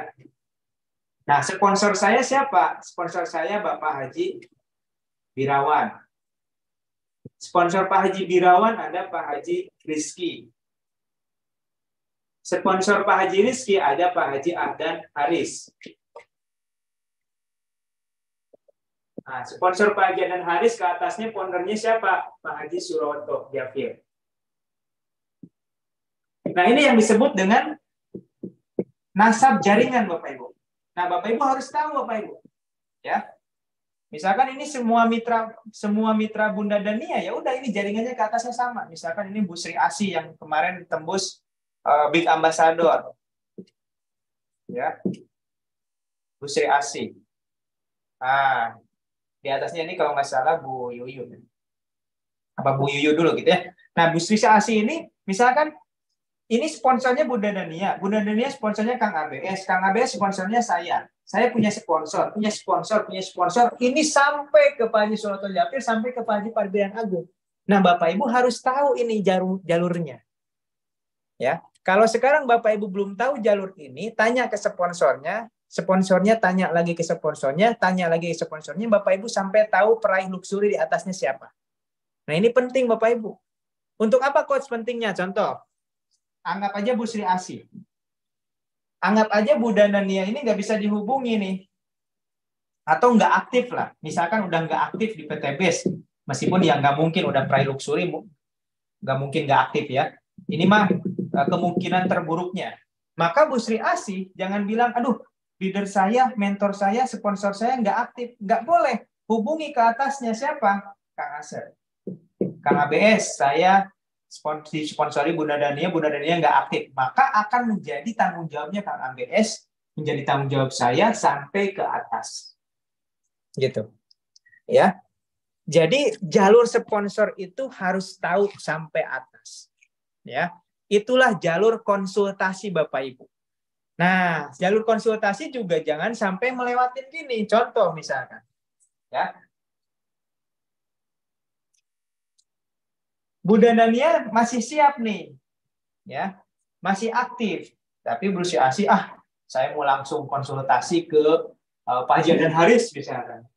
Nah, sponsor saya siapa? Sponsor saya Bapak Haji Birawan. Sponsor Pak Haji Birawan ada Pak Haji Rizky. Sponsor Pak Haji Rizky ada Pak Haji Ahdan Haris. Nah, sponsor Pak Haji Ahdan Haris ke atasnya foundernya siapa? Pak Haji Suroto Jafir. Nah, ini yang disebut dengan nasab jaringan Bapak Ibu. Nah, Bapak Ibu harus tahu Bapak Ibu. Ya. Misalkan ini semua mitra Bunda Dania, ya udah ini jaringannya ke atasnya sama. Misalkan ini Bu Sri Asi yang kemarin tembus Big Ambassador. Ya. Bu Sri Asi. Nah, di atasnya ini kalau nggak salah Bu Yuyu. Apa Bu Yuyu dulu gitu ya. Nah, Bu Sri Asi ini misalkan ini sponsornya Bunda Dania. Bunda Dania sponsornya Kang ABS. Kang ABS sponsornya saya. Saya punya sponsor. Ini sampai ke Pak Haji Suroto Jafir, sampai ke Pak Haji Parbian Agung. Nah, Bapak Ibu harus tahu ini jalurnya. Ya, kalau sekarang Bapak Ibu belum tahu jalur ini, tanya ke sponsornya. Sponsornya tanya lagi ke sponsornya, tanya lagi ke sponsornya. Bapak Ibu sampai tahu peraih luxury di atasnya siapa. Nah, ini penting Bapak Ibu. Untuk apa coach pentingnya? Contoh, anggap aja Bu Sri Asi. Anggap aja Bu Dania ini nggak bisa dihubungi nih. Atau nggak aktif lah. Misalkan udah nggak aktif di PT BES. Meskipun ya nggak mungkin udah Pride Luxury, nggak mungkin nggak aktif ya. Ini mah kemungkinan terburuknya. Maka Bu Sri Asi jangan bilang, aduh leader saya, mentor saya, sponsor saya nggak aktif. Nggak boleh. Hubungi ke atasnya siapa? Kang Asep. Kang ABS, saya sponsori Bunda Dania nggak aktif, maka akan menjadi tanggung jawabnya Kang ABS, menjadi tanggung jawab saya sampai ke atas. Gitu. Ya. Jadi jalur sponsor itu harus tahu sampai atas. ya. Itulah jalur konsultasi Bapak Ibu. Nah, jalur konsultasi juga jangan sampai melewatin gini. Contoh misalkan, ya. Bu Danania masih siap nih, ya, masih aktif, tapi berusia asih, saya mau langsung konsultasi ke Pak Haji dan Haris misalkan.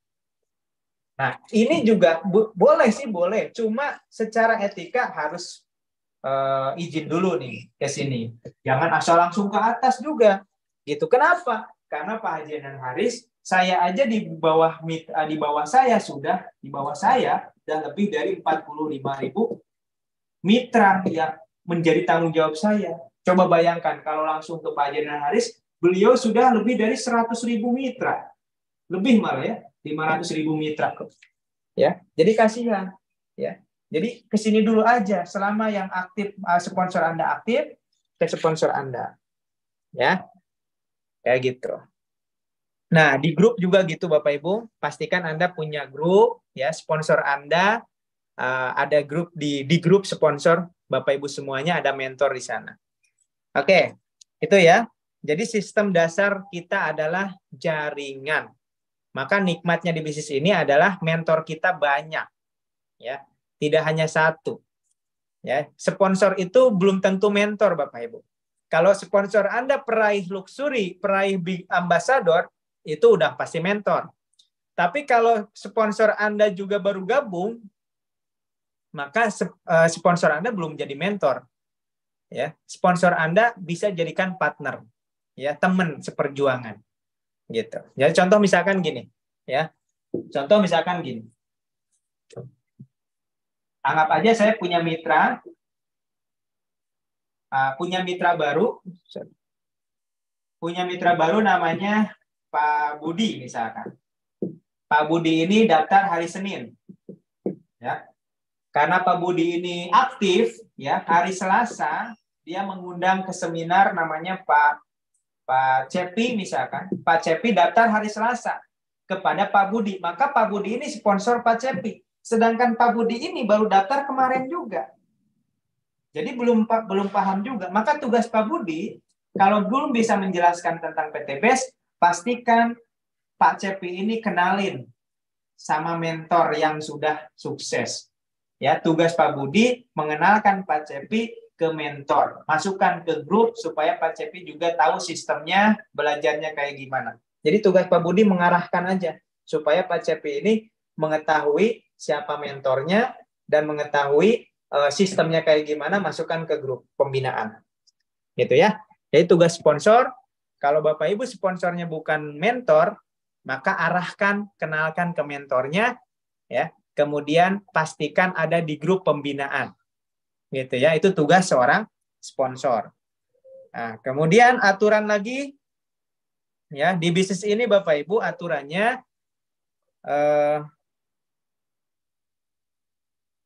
Nah, ini juga boleh sih, boleh. Cuma secara etika harus izin dulu nih ke sini. Jangan asal langsung ke atas juga. Gitu. Kenapa? Karena Pak Haji dan Haris, saya aja di bawah saya sudah lebih dari 45.000 mitra yang menjadi tanggung jawab saya. Coba bayangkan kalau langsung ke Pak Haji dan Haris, beliau sudah lebih dari 100.000 mitra. Lebih malah ya, 500.000 mitra. Ya, jadi kasihan. Ya, jadi ke sini dulu aja selama yang aktif, sponsor Anda aktif, ke sponsor Anda. Ya. Kayak gitu. Nah, di grup juga gitu Bapak Ibu, pastikan Anda punya grup ya, sponsor Anda ada grup di grup sponsor Bapak Ibu semuanya ada mentor di sana. Oke, itu ya. Jadi sistem dasar kita adalah jaringan. Maka nikmatnya di bisnis ini adalah mentor kita banyak. Ya, tidak hanya satu. Ya, sponsor itu belum tentu mentor Bapak Ibu. Kalau sponsor Anda peraih luxury, peraih big ambassador, itu udah pasti mentor. Tapi kalau sponsor Anda juga baru gabung, maka sponsor Anda belum jadi mentor. Ya, sponsor Anda bisa jadikan partner, ya, teman seperjuangan. Gitu. Jadi contoh misalkan gini, ya. Contoh misalkan gini. Anggap aja saya punya mitra baru. Punya mitra baru namanya Pak Budi misalkan. Pak Budi ini daftar hari Senin. Ya. Karena Pak Budi ini aktif, ya, hari Selasa dia mengundang ke seminar namanya Pak Cepi misalkan. Pak Cepi daftar hari Selasa kepada Pak Budi. Maka Pak Budi ini sponsor Pak Cepi. Sedangkan Pak Budi ini baru daftar kemarin juga. Jadi belum paham juga. Maka tugas Pak Budi kalau belum bisa menjelaskan tentang PTBS, pastikan Pak Cepi ini kenalin sama mentor yang sudah sukses. Ya, tugas Pak Budi mengenalkan Pak Cepi ke mentor, masukkan ke grup supaya Pak Cepi juga tahu sistemnya, belajarnya kayak gimana. Jadi tugas Pak Budi mengarahkan aja supaya Pak Cepi ini mengetahui siapa mentornya dan mengetahui sistemnya kayak gimana, masukkan ke grup pembinaan. Gitu ya. Jadi tugas sponsor, kalau Bapak Ibu sponsornya bukan mentor, maka arahkan, kenalkan ke mentornya, ya. Kemudian pastikan ada di grup pembinaan, gitu ya. Itu tugas seorang sponsor. Nah, kemudian aturan lagi, ya, di bisnis ini Bapak Ibu aturannya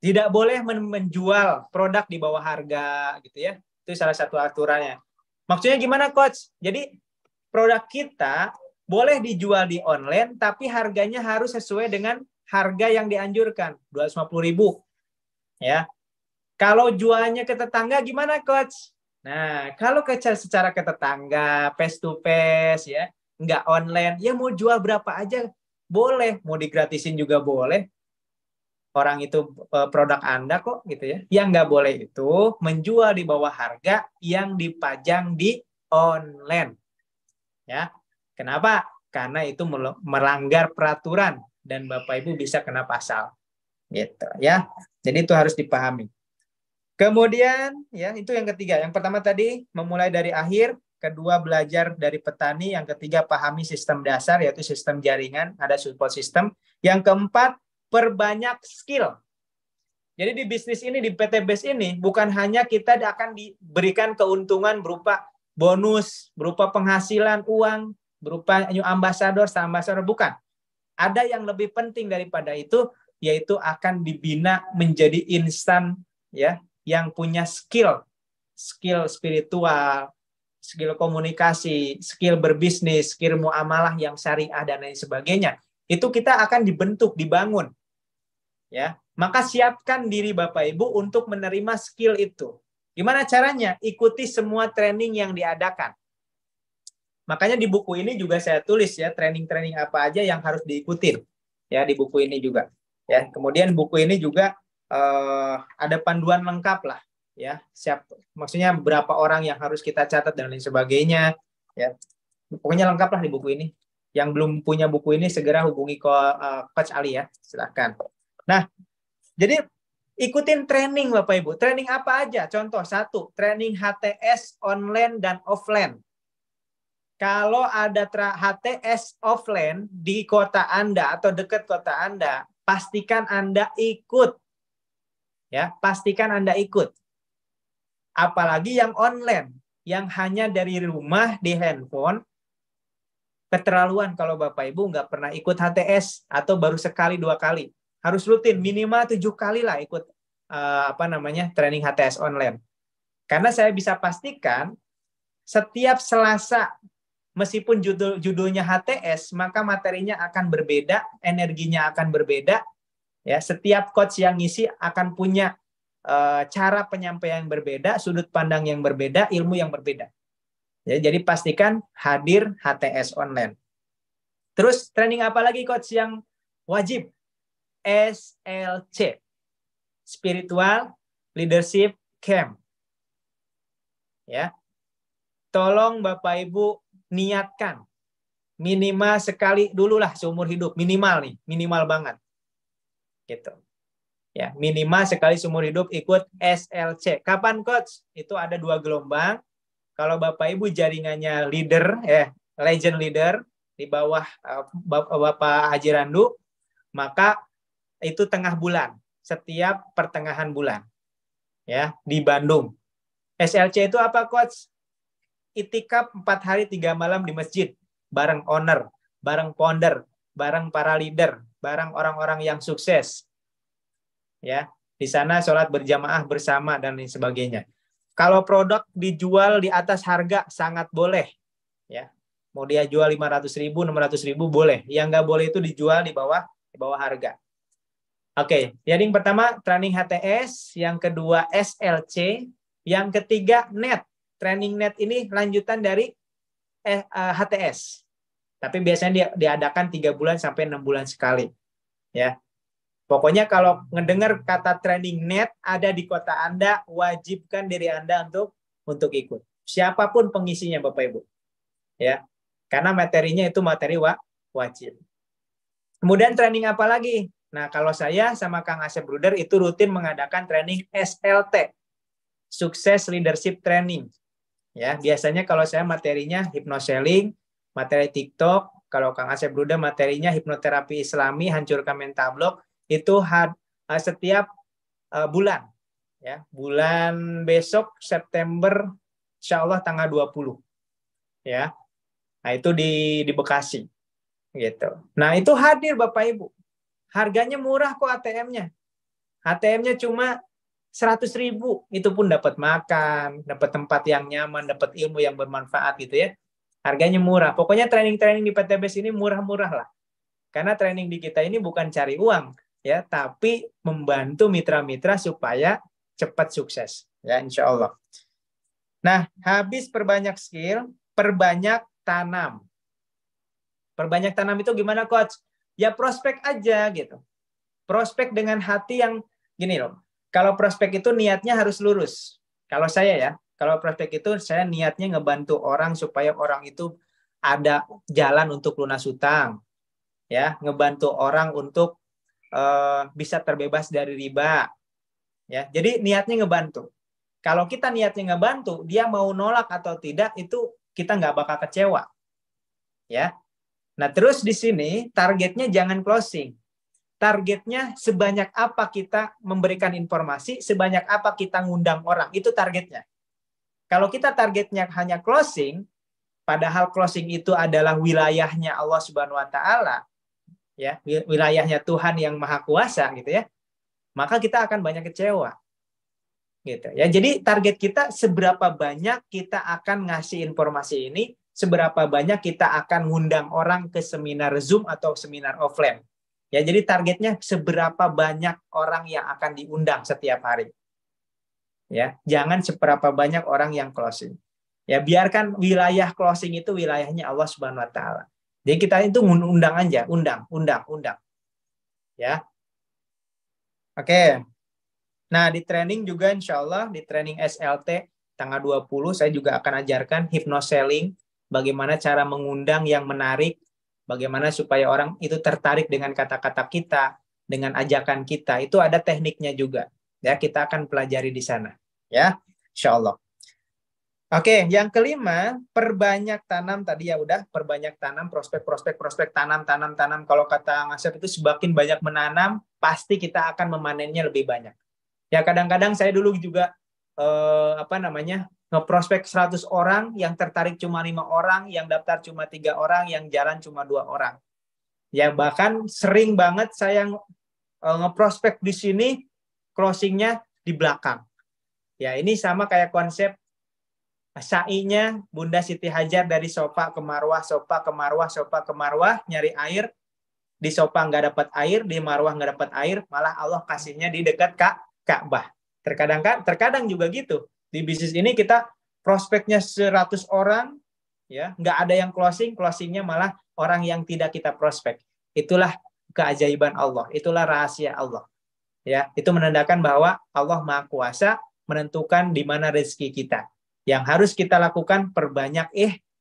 tidak boleh menjual produk di bawah harga, gitu ya. Itu salah satu aturannya. Maksudnya gimana, Coach? Jadi produk kita boleh dijual di online, tapi harganya harus sesuai dengan harga yang dianjurkan, 250.000. Ya. Kalau jualnya ke tetangga gimana, Coach? Nah, kalau secara ke tetangga, face to face, ya, nggak online, ya mau jual berapa aja boleh, mau digratisin juga boleh. Orang itu produk Anda kok, gitu ya. Yang nggak boleh itu menjual di bawah harga yang dipajang di online. Ya. Kenapa? Karena itu melanggar peraturan dan Bapak Ibu bisa kena pasal. Gitu ya. Jadi itu harus dipahami. Kemudian ya itu yang ketiga. Yang pertama tadi memulai dari akhir, kedua belajar dari petani, yang ketiga pahami sistem dasar yaitu sistem jaringan, ada support system. Yang keempat perbanyak skill. Jadi di bisnis ini, di PTBS ini bukan hanya kita akan diberikan keuntungan berupa bonus, berupa penghasilan uang, berupa new ambassador, bukan. Ada yang lebih penting daripada itu, yaitu akan dibina menjadi instan, ya, yang punya skill spiritual, skill komunikasi, skill berbisnis, skill muamalah yang syariah dan lain sebagainya. Itu kita akan dibentuk, dibangun. Ya, maka siapkan diri Bapak Ibu untuk menerima skill itu. Gimana caranya? Ikuti semua training yang diadakan. Makanya di buku ini juga saya tulis ya, training-training apa aja yang harus diikutin. Ya, di buku ini juga. Ya, kemudian buku ini juga ada panduan lengkap lah, ya. Maksudnya berapa orang yang harus kita catat dan lain sebagainya, ya. Pokoknya lengkap lah di buku ini. Yang belum punya buku ini segera hubungi Coach Ali ya, silahkan. Nah, jadi ikutin training Bapak Ibu. Training apa aja? Contoh satu, training HTS online dan offline. Kalau ada HTS offline di kota Anda atau dekat kota Anda, pastikan Anda ikut. Ya, pastikan Anda ikut. Apalagi yang online, yang hanya dari rumah di handphone, keterlaluan kalau Bapak Ibu nggak pernah ikut HTS atau baru sekali 2 kali. Harus rutin, minimal 7 kali lah ikut training HTS online. Karena saya bisa pastikan setiap Selasa, meskipun judulnya HTS, maka materinya akan berbeda, energinya akan berbeda. Ya, setiap coach yang ngisi akan punya cara penyampaian yang berbeda, sudut pandang yang berbeda, ilmu yang berbeda. Ya, jadi pastikan hadir HTS online. Terus training apa lagi coach yang wajib? SLC, Spiritual Leadership Camp. Ya, tolong Bapak Ibu niatkan minimal sekali dulu lah seumur hidup, minimal nih, minimal banget. Gitu. Ya, minimal sekali seumur hidup ikut SLC. Kapan coach? Itu ada 2 gelombang. Kalau Bapak Ibu jaringannya leader, legend leader di bawah Bapak Haji Randu, maka itu tengah bulan, setiap pertengahan bulan. Ya, di Bandung. SLC itu apa coach? Itikaf 4 hari 3 malam di masjid, bareng owner, bareng founder, bareng para leader, bareng orang-orang yang sukses. Ya, di sana sholat berjamaah bersama dan lain sebagainya. Kalau produk dijual di atas harga sangat boleh, ya. Mau dia jual 500.000, 600.000 boleh. Yang nggak boleh itu dijual di bawah harga. Oke, jadi yang pertama training HTS, yang kedua SLC, yang ketiga NET. Training NET ini lanjutan dari HTS. Tapi biasanya diadakan 3 bulan sampai 6 bulan sekali. Ya. Pokoknya kalau ngedengar kata training NET ada di kota Anda, wajibkan diri Anda untuk ikut. Siapapun pengisinya Bapak Ibu. Ya. Karena materinya itu materi wajib. Kemudian training apa lagi? Nah, kalau saya sama Kang Asep Bruder itu rutin mengadakan training SLT. Success Leadership Training. Ya, biasanya kalau saya materinya hypnoselling, materi TikTok, kalau Kang Asep Bruder materinya hipnoterapi Islami, hancurkan mental block, itu setiap bulan. Ya, bulan besok September insya Allah tanggal 20. Ya. Nah, itu di Bekasi. Gitu. Nah, itu hadir Bapak Ibu. Harganya murah kok ATM-nya. ATM-nya cuma 100.000. Itu pun dapat makan, dapat tempat yang nyaman, dapat ilmu yang bermanfaat gitu ya. Harganya murah. Pokoknya training-training di PTBS ini murah-murah lah. Karena training di kita ini bukan cari uang, ya, tapi membantu mitra-mitra supaya cepat sukses, ya, insya Allah. Nah, habis perbanyak skill, perbanyak tanam. Perbanyak tanam itu gimana, coach? Ya prospek aja gitu. Prospek dengan hati yang gini loh. Kalau prospek itu niatnya harus lurus. Kalau saya ya, kalau prospek itu saya niatnya ngebantu orang supaya orang itu ada jalan untuk lunas hutang. Ya, ngebantu orang untuk bisa terbebas dari riba. Ya, jadi niatnya ngebantu. Kalau kita niatnya ngebantu, dia mau nolak atau tidak itu kita nggak bakal kecewa. Ya. Nah, terus di sini targetnya jangan closing. Targetnya sebanyak apa kita memberikan informasi, sebanyak apa kita ngundang orang. Itu targetnya. Kalau kita targetnya hanya closing, padahal closing itu adalah wilayahnya Allah Subhanahu wa taala, ya, wilayahnya Tuhan yang Maha Kuasa gitu ya. Maka kita akan banyak kecewa. Gitu ya. Jadi target kita seberapa banyak kita akan ngasih informasi ini, seberapa banyak kita akan ngundang orang ke seminar Zoom atau seminar offline. Ya, jadi targetnya seberapa banyak orang yang akan diundang setiap hari. Ya, jangan seberapa banyak orang yang closing. Ya, biarkan wilayah closing itu wilayahnya Allah Subhanahu wa taala. Jadi kita itu undang aja, undang. Ya. Oke. Nah, di training juga insya Allah, di training SLT tanggal 20, saya juga akan ajarkan hypnoselling, bagaimana cara mengundang yang menarik, bagaimana supaya orang itu tertarik dengan kata-kata kita, dengan ajakan kita. Itu ada tekniknya juga. Ya, kita akan pelajari di sana. Ya, insya Allah. Oke, yang kelima, perbanyak tanam tadi ya udah, perbanyak tanam, prospek tanam. Kalau kata Ngasep itu semakin banyak menanam, pasti kita akan memanennya lebih banyak. Ya kadang-kadang saya dulu juga ngeprospek 100 orang, yang tertarik cuma 5 orang, yang daftar cuma 3 orang, yang jalan cuma 2 orang. Ya bahkan sering banget saya ngeprospek di sini, closingnya di belakang. Ya ini sama kayak konsep sa'inya Bunda Siti Hajar dari Sofa ke Marwah, nyari air. Di Sofa nggak dapat air, di Marwah nggak dapat air, malah Allah kasihnya di dekat Ka'bah. Terkadang juga gitu. Di bisnis ini kita prospeknya 100 orang, ya nggak ada yang closingnya malah orang yang tidak kita prospek. Itulah keajaiban Allah, itulah rahasia Allah. Ya, itu menandakan bahwa Allah Maha Kuasa menentukan di mana rezeki kita. Yang harus kita lakukan perbanyak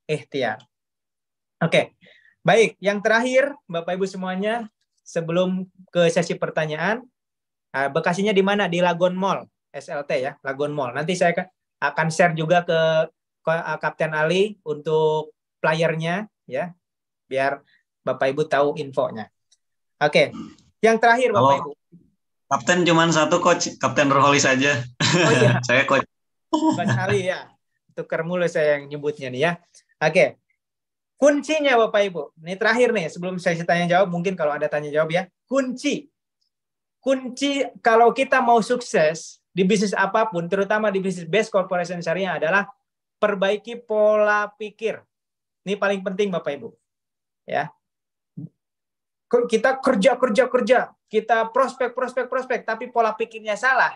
ikhtiar. Oke. Baik, yang terakhir Bapak Ibu semuanya, sebelum ke sesi pertanyaan, Bekasinya di mana? Di Lagon Mall, SLT ya, Lagon Mall. Nanti saya akan share juga ke Kapten Ali untuk flyernya ya, biar Bapak Ibu tahu infonya. Oke. Yang terakhir Bapak Ibu. Kapten cuma satu, Coach. Kapten Roholi saja. Oh iya. Saya Coach. Coach Ali ya. Tukar mulu saya yang nyebutnya nih ya. Oke. Kuncinya Bapak Ibu. Ini terakhir nih, sebelum saya tanya jawab, mungkin kalau ada tanya jawab ya. Kunci kalau kita mau sukses di bisnis apapun, terutama di bisnis base corporation syariah, adalah perbaiki pola pikir. Ini paling penting Bapak Ibu. Ya. Kita kerja, kita prospek, tapi pola pikirnya salah,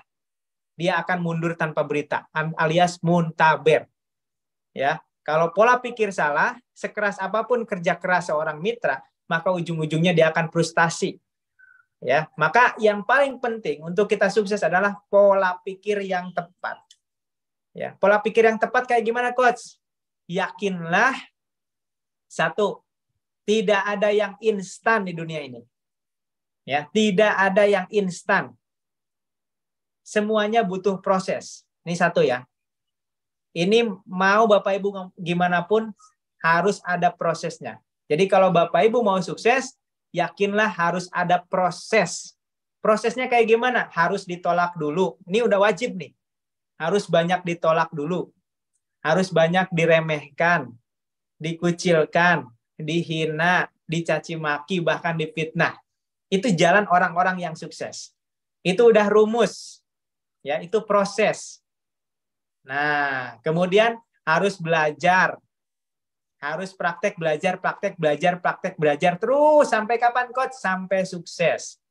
dia akan mundur tanpa berita, alias muntaber. Ya. Kalau pola pikir salah, sekeras apapun kerja keras seorang mitra, maka ujung-ujungnya dia akan frustasi. Ya, maka yang paling penting untuk kita sukses adalah pola pikir yang tepat. Ya, pola pikir yang tepat kayak gimana, Coach? Yakinlah, satu, tidak ada yang instan di dunia ini. Ya, tidak ada yang instan. Semuanya butuh proses. Ini satu ya. Ini mau Bapak Ibu gimana pun harus ada prosesnya. Jadi kalau Bapak Ibu mau sukses, yakinlah harus ada proses. Prosesnya kayak gimana? Harus ditolak dulu. Ini udah wajib nih. Harus banyak ditolak dulu. Harus banyak diremehkan, dikucilkan, dihina, dicaci maki, bahkan difitnah. Itu jalan orang-orang yang sukses. Itu udah rumus. Ya, itu proses. Nah, kemudian harus belajar. Harus praktek belajar terus sampai kapan, Coach? Sampai sukses.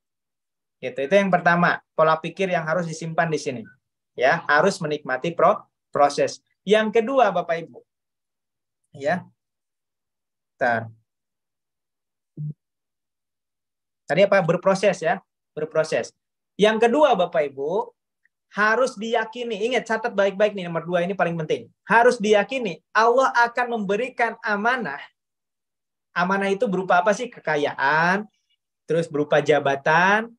Gitu. Itu yang pertama, pola pikir yang harus disimpan di sini. Ya, harus menikmati proses. Yang kedua, Bapak Ibu. Ya. Bentar. Tadi apa? Berproses ya, berproses. Yang kedua, Bapak Ibu, harus diyakini. Ingat, catat baik-baik nih, nomor 2 ini paling penting. Harus diyakini Allah akan memberikan amanah. Amanah itu berupa apa sih? Kekayaan, terus berupa jabatan,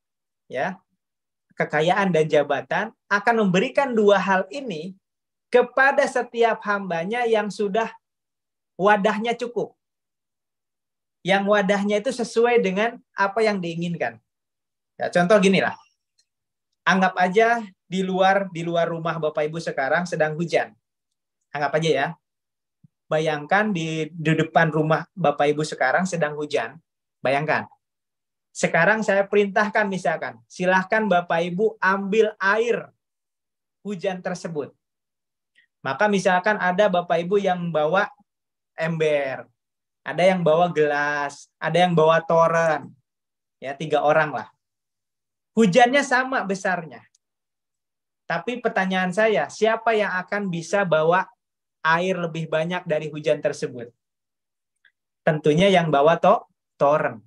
ya. Kekayaan dan jabatan akan memberikan dua hal ini kepada setiap hambanya yang sudah wadahnya cukup. Yang wadahnya itu sesuai dengan apa yang diinginkan. Ya, contoh gini lah. Anggap aja di luar rumah Bapak Ibu sekarang sedang hujan. Anggap aja ya. Bayangkan di depan rumah Bapak Ibu sekarang sedang hujan. Bayangkan. Sekarang saya perintahkan misalkan, silahkan Bapak Ibu ambil air hujan tersebut. Maka misalkan ada Bapak Ibu yang bawa ember, ada yang bawa gelas, ada yang bawa toren. Ya, 3 orang lah. Hujannya sama besarnya. Tapi pertanyaan saya, siapa yang akan bisa bawa air lebih banyak dari hujan tersebut? Tentunya yang bawa toren.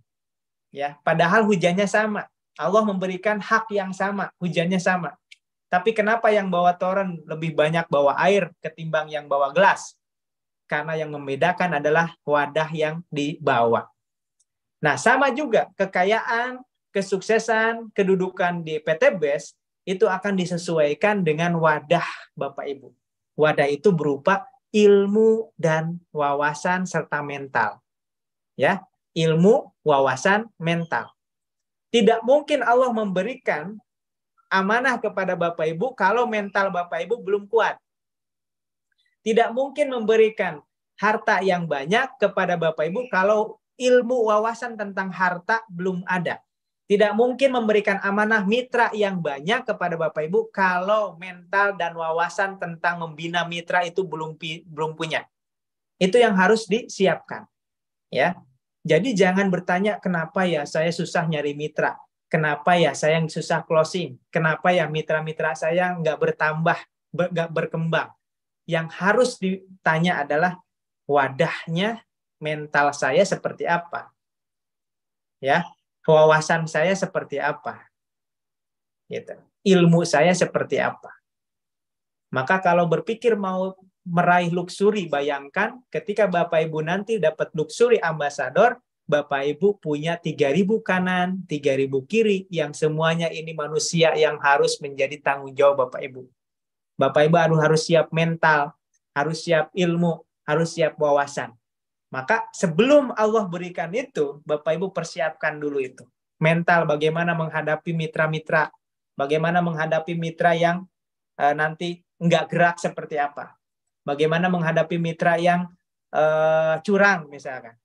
Ya, padahal hujannya sama. Allah memberikan hak yang sama, hujannya sama. Tapi kenapa yang bawa toren lebih banyak bawa air ketimbang yang bawa gelas? Karena yang membedakan adalah wadah yang dibawa. Nah, sama juga kekayaan, kesuksesan, kedudukan di PT BES itu akan disesuaikan dengan wadah Bapak Ibu. Wadah itu berupa ilmu dan wawasan serta mental. Ya, ilmu, wawasan, mental. Tidak mungkin Allah memberikan amanah kepada Bapak Ibu kalau mental Bapak Ibu belum kuat. Tidak mungkin memberikan harta yang banyak kepada Bapak Ibu kalau ilmu wawasan tentang harta belum ada. Tidak mungkin memberikan amanah mitra yang banyak kepada Bapak Ibu kalau mental dan wawasan tentang membina mitra itu belum punya. Itu yang harus disiapkan. Ya. Jadi jangan bertanya kenapa ya saya susah nyari mitra. Kenapa ya saya susah closing. Kenapa ya mitra-mitra saya nggak bertambah, nggak berkembang. Yang harus ditanya adalah wadahnya mental saya seperti apa. Ya. Wawasan saya seperti apa, gitu. Ilmu saya seperti apa. Maka kalau berpikir mau meraih luxury, bayangkan ketika Bapak Ibu nanti dapat luxury ambassador, Bapak Ibu punya 3.000 kanan, 3.000 kiri, yang semuanya ini manusia yang harus menjadi tanggung jawab Bapak Ibu. Bapak Ibu harus siap mental, harus siap ilmu, harus siap wawasan. Maka sebelum Allah berikan itu, Bapak Ibu persiapkan dulu itu. Mental, bagaimana menghadapi mitra-mitra, bagaimana menghadapi mitra yang nanti nggak gerak seperti apa. Bagaimana menghadapi mitra yang curang misalkan.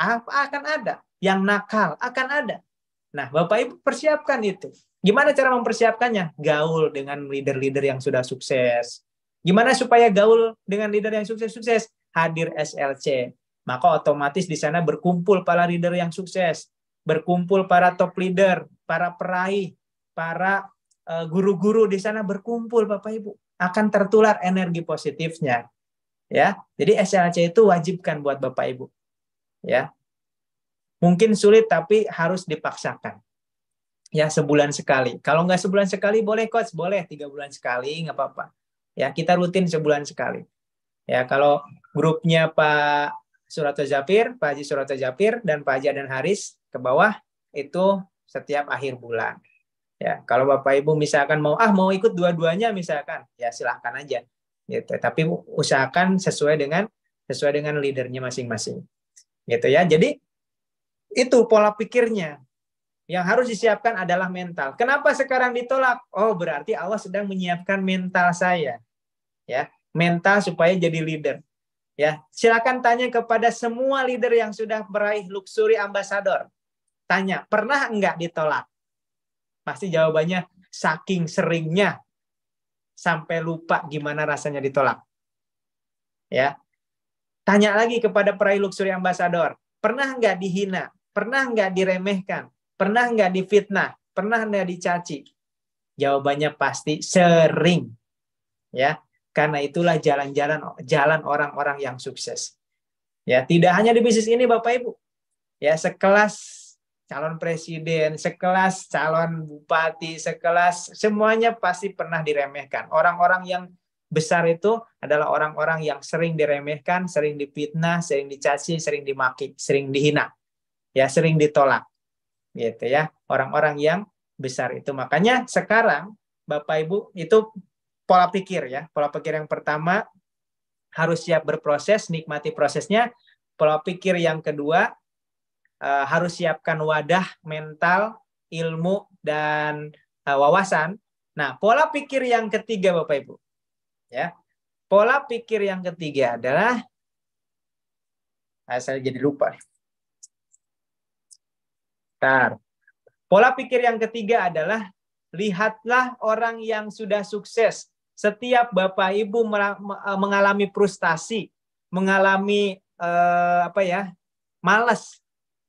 Akan ada. Yang nakal, akan ada. Nah, Bapak Ibu persiapkan itu. Gimana cara mempersiapkannya? Gaul dengan leader-leader yang sudah sukses. Gimana supaya gaul dengan leader yang sukses-sukses? Hadir SLC. Maka otomatis di sana berkumpul para leader yang sukses, berkumpul para top leader, para peraih, para guru-guru di sana berkumpul Bapak Ibu. Akan tertular energi positifnya. Ya. Jadi SLC itu wajibkan buat Bapak Ibu. Ya. Mungkin sulit tapi harus dipaksakan. Ya, sebulan sekali. Kalau nggak sebulan sekali boleh coach, boleh 3 bulan sekali nggak apa-apa. Ya, kita rutin sebulan sekali. Ya, kalau grupnya Pak Surato Japir, Pak Haji Surato Japir, dan Pak Haji Adan Haris ke bawah itu setiap akhir bulan. Ya, kalau Bapak Ibu misalkan mau ikut dua-duanya misalkan, ya silahkan aja. Gitu. Tapi usahakan sesuai dengan leadernya masing-masing. Gitu ya. Jadi itu pola pikirnya. Yang harus disiapkan adalah mental. Kenapa sekarang ditolak? Oh, berarti Allah sedang menyiapkan mental saya. Ya, mental supaya jadi leader. Ya, silakan tanya kepada semua leader yang sudah meraih luxury ambassador. Tanya, pernah enggak ditolak? Pasti jawabannya saking seringnya sampai lupa gimana rasanya ditolak. Ya. Tanya lagi kepada peraih luxury ambassador, pernah enggak dihina? Pernah enggak diremehkan? Pernah enggak difitnah? Pernah enggak dicaci? Jawabannya pasti sering. Ya. Karena itulah jalan orang-orang yang sukses. Ya, tidak hanya di bisnis ini Bapak Ibu. Ya, sekelas calon presiden, sekelas calon bupati, sekelas semuanya pasti pernah diremehkan. Orang-orang yang besar itu adalah orang-orang yang sering diremehkan, sering difitnah, sering dicaci, sering dimaki, sering dihina. Ya, sering ditolak. Gitu ya. Orang-orang yang besar itu. Makanya sekarang Bapak Ibu itu pola pikir ya. Pola pikir yang pertama harus siap berproses, nikmati prosesnya. Pola pikir yang kedua harus siapkan wadah mental, ilmu dan wawasan. Nah, pola pikir yang ketiga Bapak Ibu. Ya. Pola pikir yang ketiga adalah saya jadi lupa. Bentar. Pola pikir yang ketiga adalah lihatlah orang yang sudah sukses. Setiap Bapak Ibu mengalami frustasi, mengalami malas,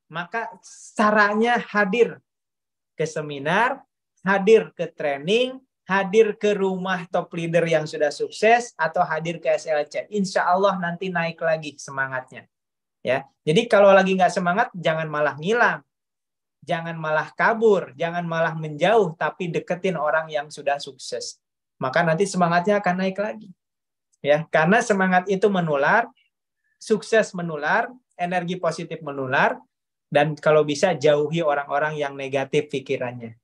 maka caranya hadir ke seminar, hadir ke training, hadir ke rumah top leader yang sudah sukses atau hadir ke SLC. Insya Allah nanti naik lagi semangatnya. Ya, jadi kalau lagi nggak semangat, jangan malah ngilang, jangan malah kabur, jangan malah menjauh, tapi deketin orang yang sudah sukses. Maka nanti semangatnya akan naik lagi. Ya, karena semangat itu menular, sukses menular, energi positif menular, dan kalau bisa jauhi orang-orang yang negatif pikirannya.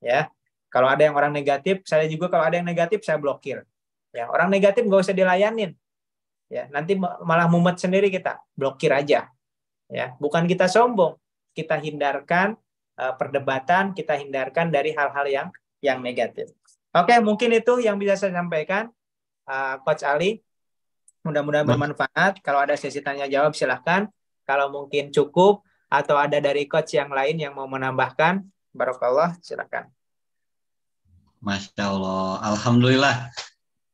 Ya, kalau ada yang orang negatif, saya juga kalau ada yang negatif saya blokir. Ya, orang negatif nggak usah dilayanin. Ya, nanti malah mumet sendiri kita, blokir aja. Ya, bukan kita sombong, kita hindarkan perdebatan, kita hindarkan dari hal-hal yang negatif. Oke, mungkin itu yang bisa saya sampaikan, Coach Ali. Mudah-mudahan bermanfaat. Kalau ada sesi tanya jawab silahkan. Kalau mungkin cukup atau ada dari coach yang lain yang mau menambahkan, barakallah, silahkan. Masya Allah, alhamdulillah.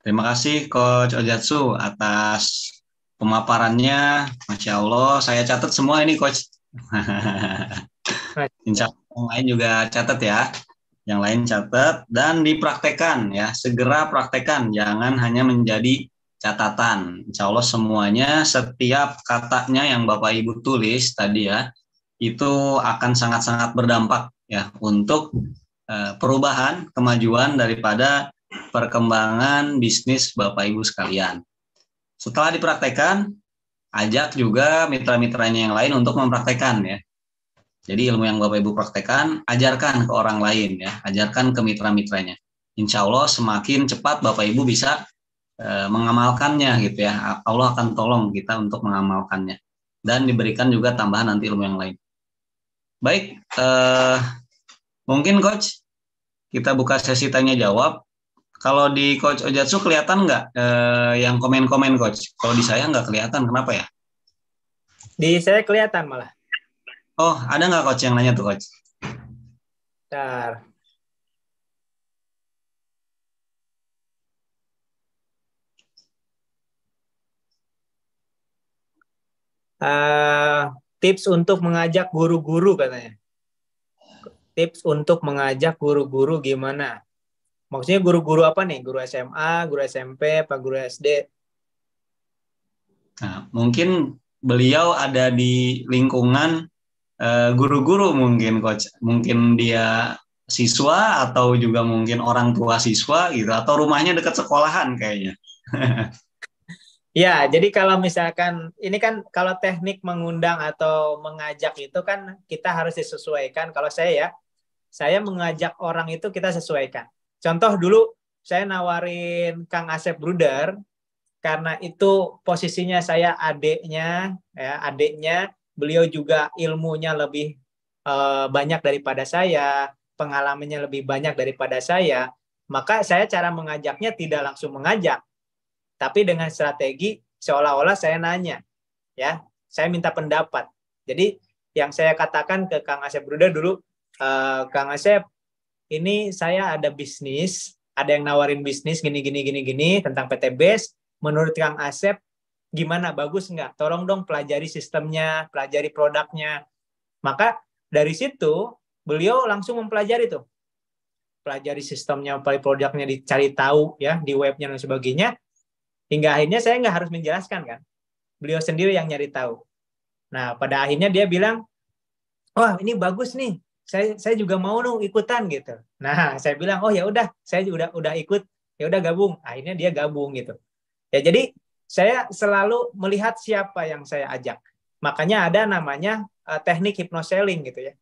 Terima kasih Coach Ojatsu atas pemaparannya. Masya Allah, saya catat semua ini Coach. Insya Allah yang lain juga catat ya. Yang lain catat dan dipraktekkan ya. Segera praktekkan, jangan hanya menjadi catatan. Insya Allah semuanya, setiap katanya yang Bapak Ibu tulis tadi ya, itu akan sangat-sangat berdampak ya untuk perubahan, kemajuan daripada perkembangan bisnis Bapak Ibu sekalian. Setelah dipraktekkan, ajak juga mitra-mitranya yang lain untuk mempraktekkan ya. Jadi ilmu yang Bapak Ibu praktekkan, ajarkan ke orang lain ya, ajarkan ke mitra-mitranya. Insya Allah semakin cepat Bapak Ibu bisa mengamalkannya gitu ya. Allah akan tolong kita untuk mengamalkannya dan diberikan juga tambahan nanti ilmu yang lain. Baik, mungkin Coach, kita buka sesi tanya jawab. Kalau di Coach Ojatsu kelihatan nggak yang komen-komen Coach? Kalau di saya nggak kelihatan, kenapa ya? Di saya kelihatan malah. Oh, ada nggak Coach yang nanya tuh Coach? Bentar. Tips untuk mengajak guru-guru katanya. Tips untuk mengajak guru-guru gimana? Maksudnya guru-guru apa nih? Guru SMA, guru SMP, apa guru SD? Nah, mungkin beliau ada di lingkungan guru-guru mungkin Coach. Mungkin dia siswa atau juga mungkin orang tua siswa gitu. Atau rumahnya dekat sekolahan kayaknya. Ya, jadi kalau misalkan ini kan kalau teknik mengundang atau mengajak itu kan kita harus disesuaikan. Kalau saya mengajak orang itu kita sesuaikan. Contoh dulu saya nawarin Kang Asep Bruder karena itu posisinya saya adiknya, beliau juga ilmunya lebih banyak daripada saya, pengalamannya lebih banyak daripada saya. Maka saya cara mengajaknya tidak langsung mengajak, tapi dengan strategi seolah-olah saya nanya, ya, saya minta pendapat. Jadi yang saya katakan ke Kang Asep Bruder dulu, Kang Asep, ini saya ada bisnis, ada yang nawarin bisnis gini tentang PT BES. Menurut Kang Asep, gimana, bagus nggak? Tolong dong pelajari sistemnya, pelajari produknya. Maka dari situ beliau langsung mempelajari tuh, pelajari sistemnya, pelajari produknya, dicari tahu ya di webnya dan sebagainya. Hingga akhirnya saya nggak harus menjelaskan kan, beliau sendiri yang nyari tahu. Nah pada akhirnya dia bilang, wah ini bagus nih, saya juga mau dong ikutan gitu. Nah saya bilang, oh ya udah, saya udah ikut, ya udah gabung. Akhirnya dia gabung gitu. Ya jadi saya selalu melihat siapa yang saya ajak. Makanya ada namanya teknik hypnoselling gitu ya.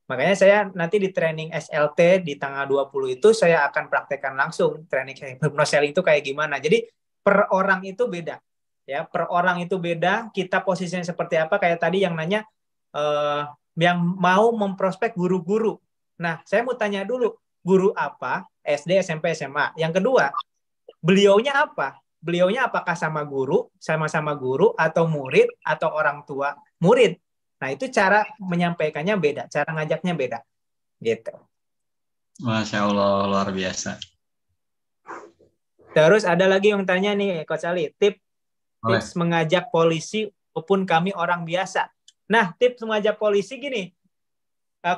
Makanya saya nanti di training SLT di tanggal 20 itu saya akan praktekkan langsung training hypnoselling itu kayak gimana. Jadi per orang itu beda. Ya, per orang itu beda, kita posisinya seperti apa, kayak tadi yang nanya yang mau memprospek guru-guru. Nah, saya mau tanya dulu, guru apa? SD, SMP, SMA. Yang kedua, beliaunya apa? Beliaunya apakah sama-sama guru atau murid atau orang tua murid? Nah, itu cara menyampaikannya beda, cara ngajaknya beda. Gitu. Masya Allah, luar biasa. Terus ada lagi yang tanya nih, Coach Ali, tips mengajak polisi maupun kami orang biasa. Nah, tips mengajak polisi gini,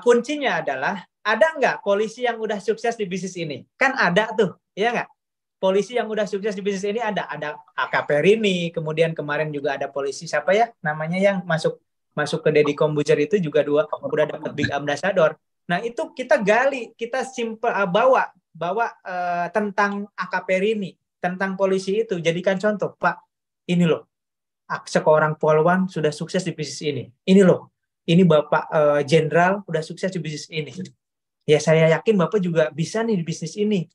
kuncinya adalah ada nggak polisi yang udah sukses di bisnis ini? Kan ada tuh, ya nggak? Polisi yang udah sukses di bisnis ini ada AKP Rini, kemudian kemarin juga ada polisi siapa ya namanya yang masuk ke Deddy Kombuzer itu juga udah dapat Big Ambassador. Nah itu kita gali, kita bawa tentang AKP Rini, tentang polisi itu, jadikan contoh, Pak. Ini loh, seorang polwan sudah sukses di bisnis ini. Ini loh, ini Bapak Jenderal udah sukses di bisnis ini. Ya saya yakin Bapak juga bisa nih di bisnis ini.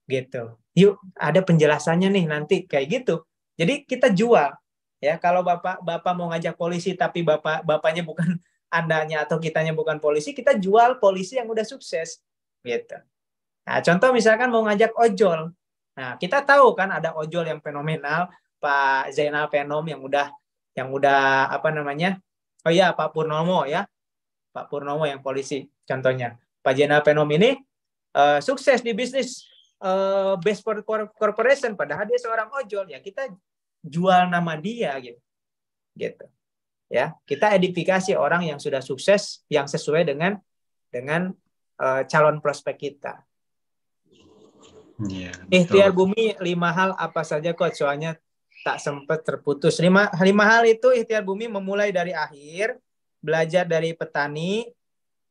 Gitu. Yuk, ada penjelasannya nih nanti kayak gitu. Jadi kita jual ya. Kalau Bapak mau ngajak polisi tapi Bapaknya bukan Andanya atau kitanya bukan polisi, kita jual polisi yang udah sukses gitu. Nah, contoh misalkan mau ngajak ojol. Nah, kita tahu kan ada ojol yang fenomenal, Pak Zainal Venom yang udah apa namanya? Oh iya, Pak Purnomo ya. Pak Purnomo yang polisi contohnya. Pak Zainal Venom ini sukses di bisnis base for corporation, padahal dia seorang ojol. Ya kita jual nama dia gitu ya. Kita edifikasi orang yang sudah sukses yang sesuai dengan calon prospek kita. Ikhtiar Bumi 5 hal apa saja Coach? Soalnya tak sempat terputus. 5 hal itu Ikhtiar Bumi memulai dari akhir, belajar dari petani,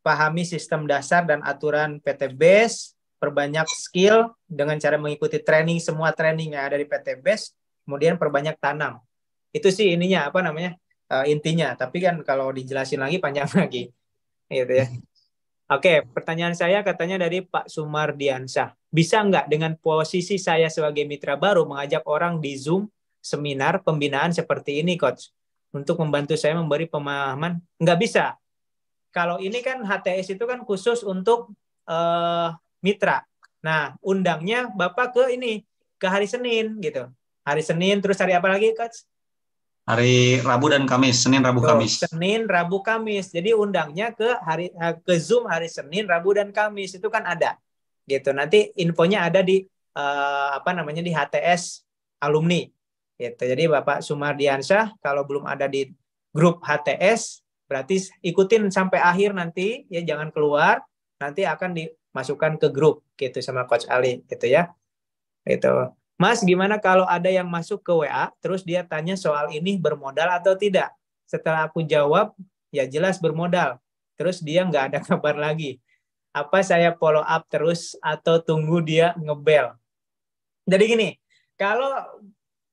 pahami sistem dasar dan aturan PT BES, perbanyak skill dengan cara mengikuti semua training yang ada di PT BES, kemudian perbanyak tanam. Itu sih ininya apa namanya? Intinya. Tapi kan kalau dijelasin lagi panjang lagi. Gitu ya. Oke, pertanyaan saya katanya dari Pak Sumardiansyah. Bisa nggak dengan posisi saya sebagai mitra baru mengajak orang di Zoom seminar pembinaan seperti ini, Coach? Untuk membantu saya memberi pemahaman? Nggak bisa. Kalau ini kan HTS itu kan khusus untuk mitra. Nah, undangnya Bapak ke hari Senin gitu. Hari Senin, terus hari apa lagi, Coach? Hari Rabu dan Kamis, Senin, Rabu, Kamis. Senin, Rabu, Kamis. Jadi undangnya ke Zoom hari Senin, Rabu dan Kamis itu kan ada. Gitu. Nanti infonya ada di di HTS alumni. Gitu. Jadi Bapak Sumardiansyah kalau belum ada di grup HTS berarti ikutin sampai akhir nanti ya, jangan keluar. Nanti akan dimasukkan ke grup gitu sama Coach Ali gitu ya. Gitu. Mas, gimana kalau ada yang masuk ke WA, terus dia tanya soal ini bermodal atau tidak? Setelah aku jawab, ya jelas bermodal. Terus dia nggak ada kabar lagi. Apa saya follow up terus atau tunggu dia ngebel? Jadi gini, kalau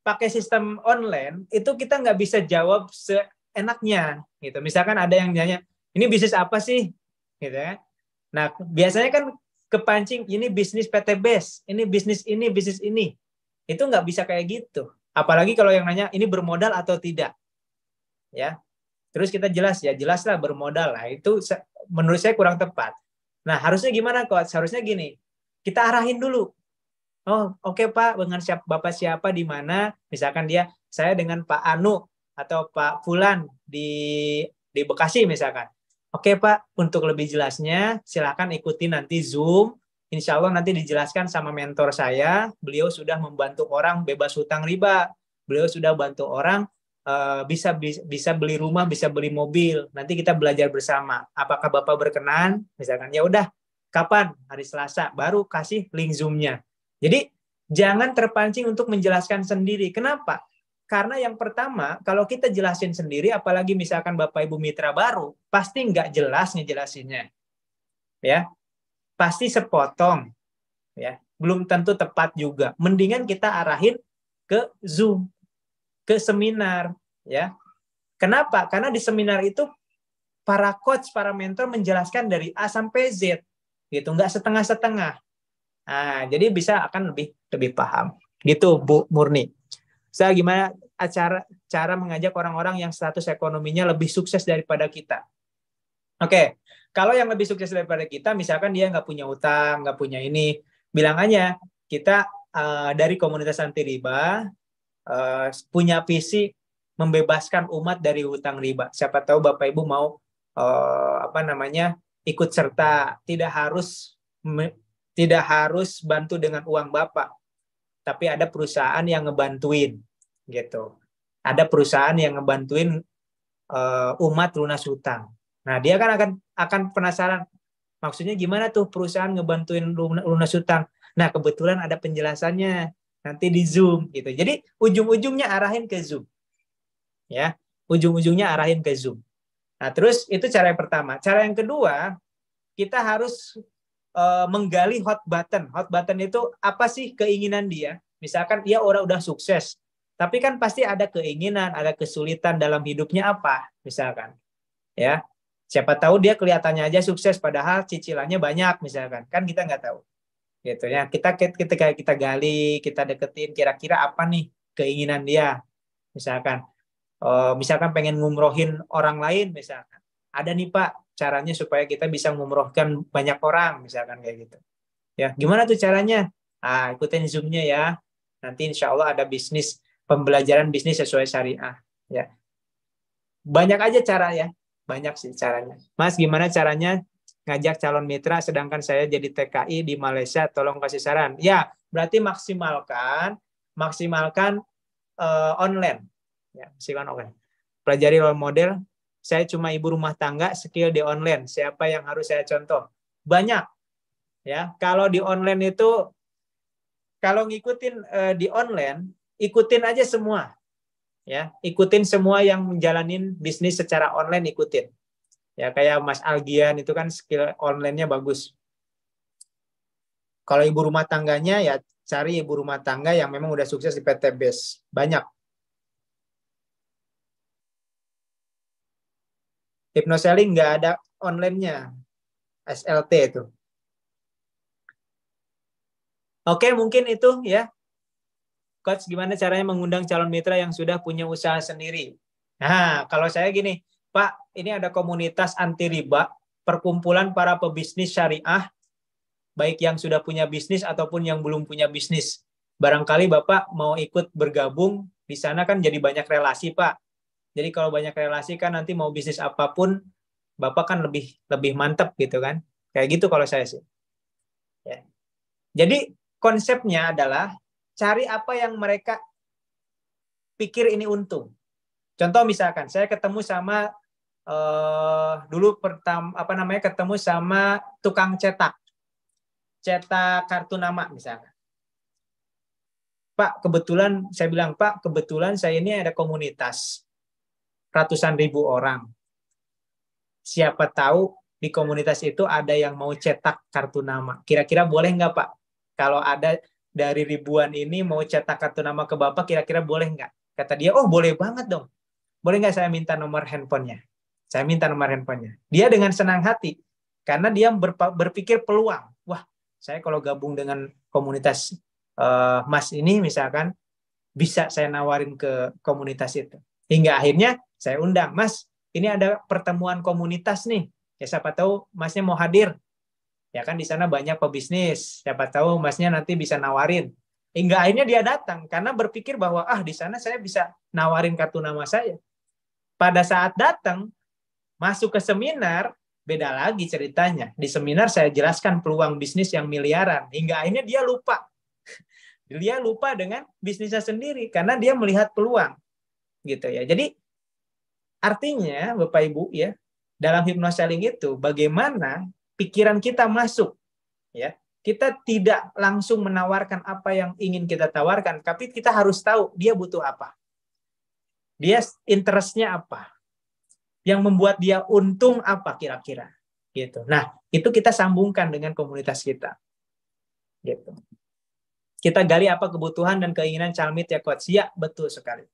pakai sistem online, itu kita nggak bisa jawab seenaknya. Gitu. Misalkan ada yang nanya, ini bisnis apa sih? Gitu ya. Nah, biasanya kan kepancing, ini bisnis PT BES, ini bisnis ini. Itu nggak bisa kayak gitu. Apalagi kalau yang nanya ini bermodal atau tidak. Ya. Terus kita jelaslah bermodal. Nah, itu menurut saya kurang tepat. Nah, harusnya gimana, Coach? Harusnya gini. Kita arahin dulu. Oh, oke, Pak, dengan Bapak siapa di mana? Misalkan saya dengan Pak Anu atau Pak Fulan di Bekasi misalkan. Oke, Pak, untuk lebih jelasnya silakan ikuti nanti Zoom. Insya Allah nanti dijelaskan sama mentor saya. Beliau sudah membantu orang bebas hutang riba. Beliau sudah bantu orang bisa beli rumah, bisa beli mobil. Nanti kita belajar bersama. Apakah Bapak berkenan? Misalkan, ya udah. Kapan? Hari Selasa. Baru kasih link Zoom-nya. Jadi jangan terpancing untuk menjelaskan sendiri. Kenapa? Karena yang pertama, kalau kita jelasin sendiri, apalagi misalkan Bapak Ibu mitra baru, pasti nggak jelas ngejelasinnya. Ya. Pasti sepotong, ya, belum tentu tepat juga. Mendingan kita arahin ke Zoom, ke seminar, ya. Kenapa? Karena di seminar itu para coach, para mentor menjelaskan dari A sampai Z, gitu, nggak setengah-setengah. Nah, jadi bisa akan lebih paham, gitu, Bu Murni. Saya gimana cara mengajak orang-orang yang status ekonominya lebih sukses daripada kita? Oke. Kalau yang lebih sukses daripada kita, misalkan dia nggak punya utang, nggak punya ini, bilang aja, kita dari komunitas anti riba punya visi membebaskan umat dari hutang riba. Siapa tahu Bapak Ibu mau ikut serta, tidak harus bantu dengan uang Bapak, tapi ada perusahaan yang ngebantuin, gitu. Ada perusahaan yang ngebantuin umat lunas hutang. Nah, dia kan akan penasaran, maksudnya gimana tuh perusahaan ngebantuin lunas utang. Nah, kebetulan ada penjelasannya nanti di Zoom gitu. Jadi ujung-ujungnya arahin ke Zoom. Ya, ujung-ujungnya arahin ke Zoom. Nah, terus itu cara yang pertama. Cara yang kedua, kita harus menggali hot button. Hot button itu apa sih keinginan dia? Misalkan dia orang udah sukses, tapi kan pasti ada keinginan, ada kesulitan dalam hidupnya apa, misalkan. Ya, siapa tahu dia kelihatannya aja sukses, padahal cicilannya banyak, misalkan. Kan kita nggak tahu. Gitu ya. Kita gali, kita deketin kira-kira apa nih keinginan dia. Misalkan pengen ngumrohin orang lain, misalkan. Ada nih Pak, caranya supaya kita bisa ngumrohkan banyak orang, misalkan kayak gitu. Ya, gimana tuh caranya? Ikutin Zoom-nya ya. Nanti insya Allah ada pembelajaran bisnis sesuai syariah. Ya, banyak aja cara ya, banyak sih caranya. Mas, gimana caranya ngajak calon mitra sedangkan saya jadi TKI di Malaysia? Tolong kasih saran. Ya, berarti maksimalkan online. Ya, maksimalkan online. Pelajari role model. Saya cuma ibu rumah tangga, skill di online. Siapa yang harus saya contoh? Banyak. Ya, kalau di online itu, kalau ngikutin di online, ikutin aja semua. Ya, ikutin semua yang menjalanin bisnis secara online, ikutin. Ya, kayak Mas Algian itu kan skill online-nya bagus. Kalau ibu rumah tangganya ya cari ibu rumah tangga yang memang udah sukses di PT BES. Banyak. Hypnoselling nggak ada online-nya. SLT itu. Oke, mungkin itu ya. Coach, gimana caranya mengundang calon mitra yang sudah punya usaha sendiri? Nah, kalau saya gini, Pak, ini ada komunitas anti riba, perkumpulan para pebisnis syariah, baik yang sudah punya bisnis ataupun yang belum punya bisnis. Barangkali Bapak mau ikut bergabung, di sana kan jadi banyak relasi, Pak. Jadi kalau banyak relasi kan nanti mau bisnis apapun, Bapak kan lebih mantep gitu kan. Kayak gitu kalau saya sih. Ya. Jadi konsepnya adalah cari apa yang mereka pikir ini untung. Contoh misalkan saya ketemu sama dulu ketemu sama tukang cetak kartu nama misalkan. Pak, kebetulan saya bilang, Pak, kebetulan saya ini ada komunitas ratusan ribu orang. Siapa tahu di komunitas itu ada yang mau cetak kartu nama. Kira-kira boleh nggak, Pak? Kalau ada dari ribuan ini mau cetak kartu nama ke Bapak, kira-kira boleh nggak? Kata dia, oh boleh banget dong. Boleh nggak saya minta nomor handphonenya? Saya minta nomor handphonenya. Dia dengan senang hati. Karena dia berpikir peluang. Wah, saya kalau gabung dengan komunitas Mas ini misalkan, bisa saya nawarin ke komunitas itu. Hingga akhirnya saya undang, Mas, ini ada pertemuan komunitas nih. Ya siapa tahu Masnya mau hadir. Ya kan di sana banyak pebisnis. Siapa tahu Masnya nanti bisa nawarin. Hingga akhirnya dia datang karena berpikir bahwa di sana saya bisa nawarin kartu nama saya. Pada saat datang, masuk ke seminar, beda lagi ceritanya. Di seminar saya jelaskan peluang bisnis yang miliaran. Hingga akhirnya dia lupa. Dia lupa dengan bisnisnya sendiri karena dia melihat peluang. Gitu ya. Jadi artinya Bapak Ibu ya, dalam hypnoselling itu bagaimana pikiran kita masuk ya. Kita tidak langsung menawarkan apa yang ingin kita tawarkan, tapi kita harus tahu dia butuh apa. Dia interestnya apa. Yang membuat dia untung apa kira-kira. Gitu. Nah, itu kita sambungkan dengan komunitas kita. Gitu. Kita gali apa kebutuhan dan keinginan calmit ya Coach. Ya, betul sekali.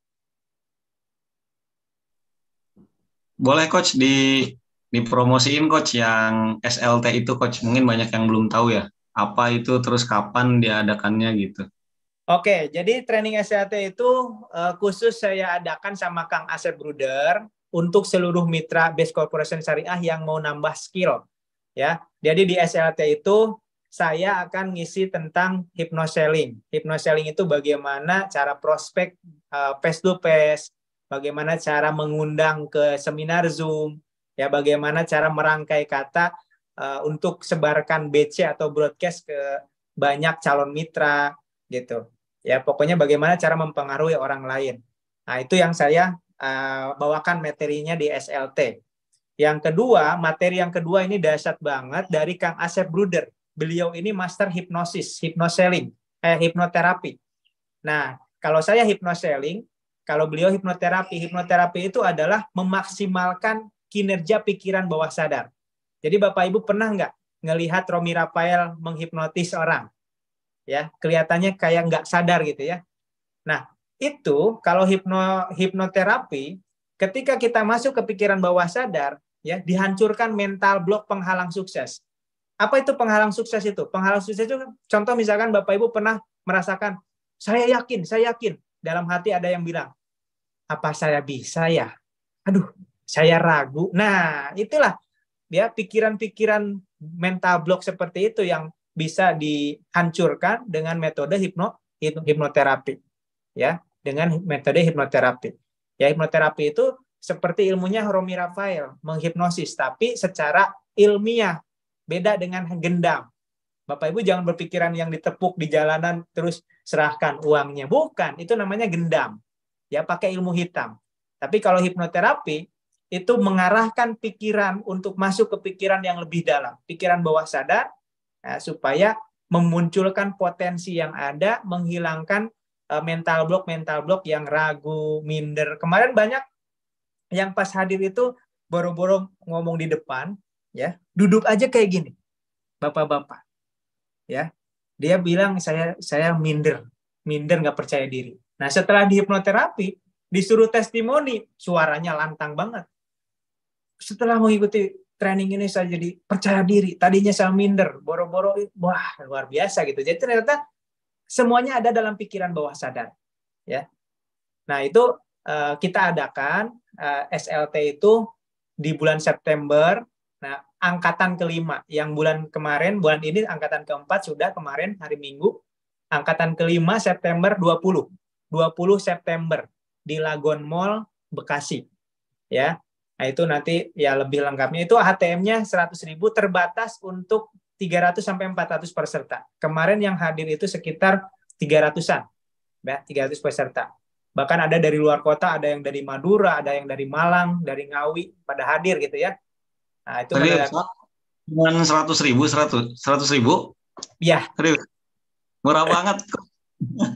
Boleh Coach dipromosiin Coach yang SLT itu Coach. Mungkin banyak yang belum tahu ya. Apa itu terus kapan diadakannya gitu. Oke, jadi training SLT itu khusus saya adakan sama Kang Asep Bruder untuk seluruh mitra Best Corporation Syariah yang mau nambah skill. Ya, jadi di SLT itu saya akan ngisi tentang hypnoselling. Hypnoselling itu bagaimana cara prospek face to face, bagaimana cara mengundang ke seminar Zoom, ya bagaimana cara merangkai kata untuk sebarkan BC atau broadcast ke banyak calon mitra gitu. Ya, pokoknya bagaimana cara mempengaruhi orang lain. Nah, itu yang saya bawakan materinya di SLT. Yang kedua, materi yang kedua ini dahsyat banget dari Kang Asep Bruder. Beliau ini master hipnosis, hypnoselling, hipnoterapi. Nah, kalau saya hypnoselling, kalau beliau hipnoterapi, hipnoterapi itu adalah memaksimalkan kinerja pikiran bawah sadar. Jadi Bapak Ibu pernah nggak ngelihat Romi Rafael menghipnotis orang? Ya, kelihatannya kayak nggak sadar gitu ya. Nah, itu kalau hipnoterapi, ketika kita masuk ke pikiran bawah sadar, ya dihancurkan mental blok penghalang sukses. Apa itu penghalang sukses itu? Penghalang sukses itu contoh misalkan Bapak Ibu pernah merasakan, saya yakin. Dalam hati ada yang bilang, apa saya bisa ya? Aduh, saya ragu. Nah, itulah dia pikiran-pikiran mental block seperti itu yang bisa dihancurkan dengan metode hipnoterapi. Ya, dengan metode hipnoterapi. Ya, hipnoterapi itu seperti ilmunya Romi Rafael, menghipnosis, tapi secara ilmiah. Beda dengan gendam. Bapak Ibu jangan berpikiran yang ditepuk di jalanan terus serahkan uangnya. Bukan, itu namanya gendam. Ya, pakai ilmu hitam. Tapi kalau hipnoterapi, itu mengarahkan pikiran untuk masuk ke pikiran yang lebih dalam. Pikiran bawah sadar, ya, supaya memunculkan potensi yang ada, menghilangkan mental block yang ragu, minder. Kemarin banyak yang pas hadir itu boro-boro ngomong di depan, ya, duduk aja kayak gini, bapak-bapak, ya, dia bilang saya minder nggak percaya diri. Nah, setelah di hipnoterapi disuruh testimoni, suaranya lantang banget. Setelah mengikuti training ini saya jadi percaya diri. Tadinya saya minder, boro-boro, wah luar biasa gitu. Jadi ternyata semuanya ada dalam pikiran bawah sadar, ya. Nah, itu kita adakan SLT itu di bulan September. Nah, angkatan kelima, yang bulan ini angkatan keempat sudah kemarin hari Minggu, angkatan kelima September 20 September di Lagon Mall Bekasi, ya. Nah, itu nanti ya lebih lengkapnya itu HTM-nya 100.000, terbatas untuk 300 sampai 400 peserta. Kemarin yang hadir itu sekitar 300-an, ya, 300 peserta. Bahkan ada dari luar kota, ada yang dari Madura, ada yang dari Malang, dari Ngawi, pada hadir gitu ya. Nah, itu cuma 100.000, 100.000. Ya. Murah banget.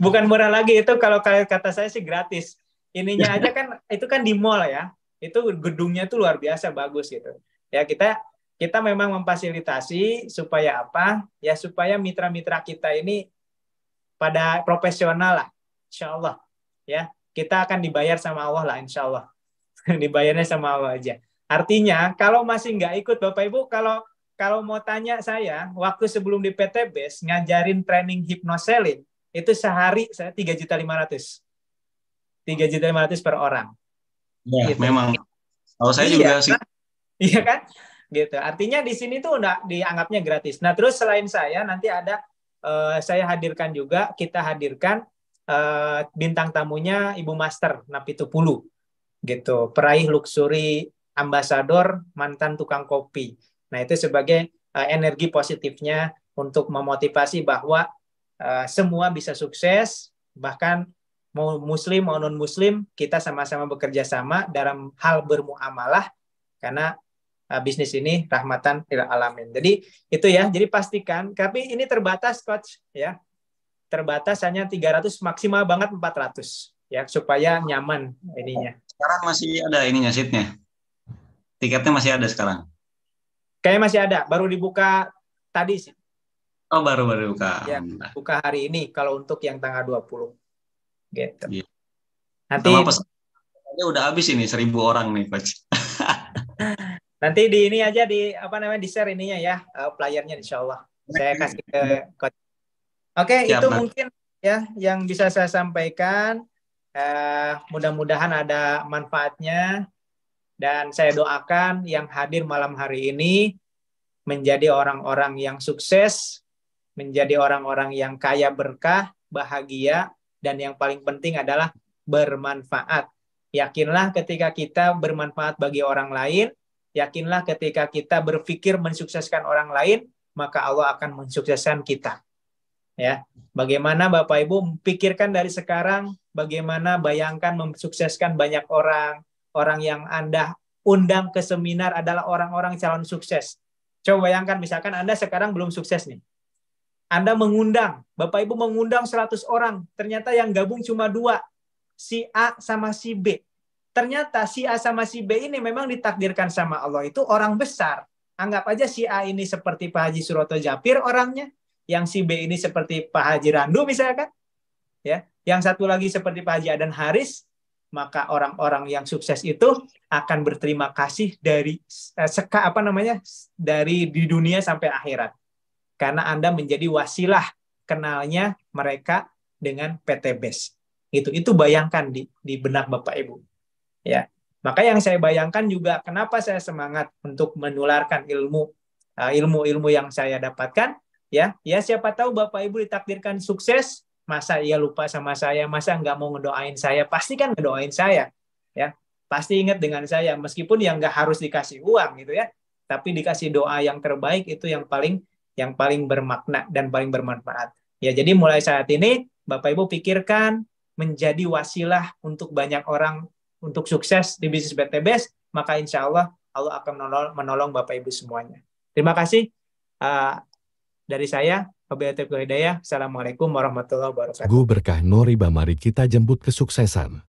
Bukan murah lagi, itu kalau kata saya sih gratis. Ininya aja kan, itu kan di mall ya. Itu gedungnya tuh luar biasa bagus gitu. Ya, kita memang memfasilitasi supaya apa? Ya supaya mitra-mitra kita ini pada profesional lah, insya Allah. Ya, kita akan dibayar sama Allah lah, insya Allah. Dibayarnya sama Allah aja. Artinya, kalau masih nggak ikut, Bapak Ibu, kalau mau tanya saya, waktu sebelum di PT BES, ngajarin training hipnoselling, itu sehari saya 3.500.000. 3.500.000 per orang. Ya, gitu. Memang. Kalau saya juga sih. Iya kan? Gitu. Artinya di sini tuh udah dianggapnya gratis. Nah, terus selain saya, nanti ada saya hadirkan juga, kita hadirkan bintang tamunya Ibu Master Napitupulu. Gitu. Peraih luxury ambasador, mantan tukang kopi. Nah, itu sebagai energi positifnya untuk memotivasi bahwa semua bisa sukses, bahkan mau muslim mau non muslim, kita sama-sama bekerja sama dalam hal bermuamalah, karena bisnis ini rahmatan lil alamin. Jadi itu ya, jadi pastikan, tapi ini terbatas coach ya. Terbatas hanya 300, maksimal banget 400 ya, supaya nyaman ininya. Sekarang masih ada ininya seatnya. Tiketnya masih ada sekarang. Kayaknya masih ada, baru dibuka tadi sih. Oh, baru buka. Ya, buka hari ini kalau untuk yang tanggal 20. Gitu. Iya. Nanti udah habis ini 1.000 orang nih, coach. Nanti di ini aja di share ininya ya, playernya insyaallah. Saya kasih ke coach. Oke, itu mungkin ya yang bisa saya sampaikan. Mudah-mudahan ada manfaatnya, dan saya doakan yang hadir malam hari ini menjadi orang-orang yang sukses, menjadi orang-orang yang kaya berkah, bahagia, dan yang paling penting adalah bermanfaat. Yakinlah ketika kita bermanfaat bagi orang lain, yakinlah ketika kita berpikir mensukseskan orang lain, maka Allah akan mensukseskan kita. Ya, bagaimana Bapak Ibu pikirkan dari sekarang, bagaimana bayangkan mensukseskan banyak orang yang Anda undang ke seminar adalah orang-orang calon sukses. Coba bayangkan misalkan Anda sekarang belum sukses nih. Anda mengundang, Bapak Ibu mengundang 100 orang, ternyata yang gabung cuma 2, si A sama si B. Ternyata si A sama si B ini memang ditakdirkan sama Allah itu orang besar. Anggap aja si A ini seperti Pak Haji Suroto Japir orangnya, yang si B ini seperti Pak Haji Randu misalkan, ya, yang satu lagi seperti Pak Haji Adan Haris, maka orang-orang yang sukses itu akan berterima kasih dari dari di dunia sampai akhirat. Karena Anda menjadi wasilah kenalnya mereka dengan PT BES. Itu bayangkan di benak Bapak Ibu. Ya. Maka yang saya bayangkan juga kenapa saya semangat untuk menularkan ilmu yang saya dapatkan, ya siapa tahu Bapak Ibu ditakdirkan sukses, masa ia lupa sama saya, masa nggak mau ngedoain saya, pasti kan ngedoain saya, ya pasti ingat dengan saya, meskipun yang nggak harus dikasih uang gitu ya, tapi dikasih doa yang terbaik itu yang paling bermakna dan paling bermanfaat. Ya jadi mulai saat ini Bapak Ibu pikirkan menjadi wasilah untuk banyak orang untuk sukses di bisnis PT BES, maka insya Allah Allah akan menolong Bapak Ibu semuanya. Terima kasih dari saya, Wabillahi taufiq wal hidayah. Assalamualaikum warahmatullahi wabarakatuh. Gu Berkah Noriba, mari kita jemput kesuksesan.